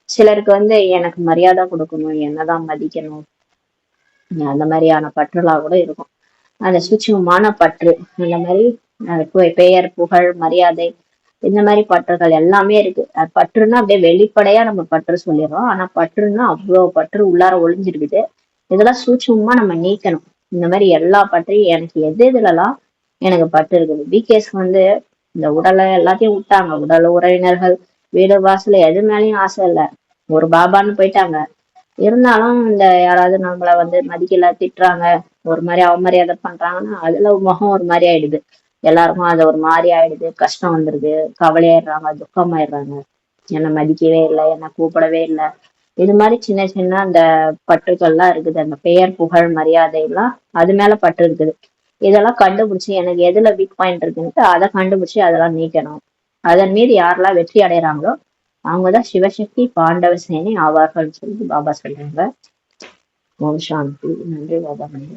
சிலருக்கு எனக்கு மரியாதை கொடுக்கணும், என்னதான் மதிக்கணும், அந்த மாதிரியான பற்றுலாம் கூட இருக்கும். அந்த சூட்சுமமான பற்று, அந்த மாதிரி பெயர் புகழ் மரியாதை இந்த மாதிரி பற்றுகள் எல்லாமே இருக்கு. பற்றுன்னா அப்படியே வெளிப்படையா நம்ம பற்று சொல்லிடுறோம், ஆனா பற்றுன்னா அவ்வளவு பற்று உள்ளார ஒளிஞ்சிருக்குது. இதெல்லாம் சூட்சுமமா நம்ம நீக்கணும். இந்த மாதிரி எல்லா பற்றையும் எனக்கு எதுலலாம் எனக்கு பற்று இருக்குது. பிகேஸ்க்கு இந்த உடலை எல்லாத்தையும் விட்டாங்க. உடல், உறவினர்கள், வீடு வாசல் எது மேலேயும் ஆசை இல்லை. ஒரு பாபான்னு போயிட்டாங்க. இருந்தாலும் இந்த யாராவது நம்மள வந்து மதிக்கல, திட்டுறாங்க, ஒரு மாதிரி அவமரியாதை பண்றாங்கன்னா அதுல முகம் ஒரு மாதிரி ஆயிடுது. எல்லாருக்கும் அது ஒரு மாதிரி ஆயிடுது, கஷ்டம் வந்துருது, கவலையாயிடுறாங்க, துக்கமாயிடுறாங்க. என்னை மதிக்கவே இல்லை, என்னை கூப்பிடவே இல்லை. இது மாதிரி சின்ன சின்ன அந்த பற்றுக்கள்லாம் இருக்குது. அந்த பெயர், புகழ், மரியாதை எல்லாம் அது மேல பற்று இருக்குது. இதெல்லாம் கண்டுபிடிச்சு எனக்கு எதுல வீக் பாயிண்ட் இருக்குன்ட்டு அதை கண்டுபிடிச்சு அதெல்லாம் நீக்கணும். அதன் மீது யாரெல்லாம் வெற்றி அடைகிறாங்களோ அவங்கதான் சிவசக்தி பாண்டவ சேனை ஆவார்கள் சொல்லி பாபா சொல்றாங்க. ஓம் சாந்தி. நன்றி பாபா. நன்றி.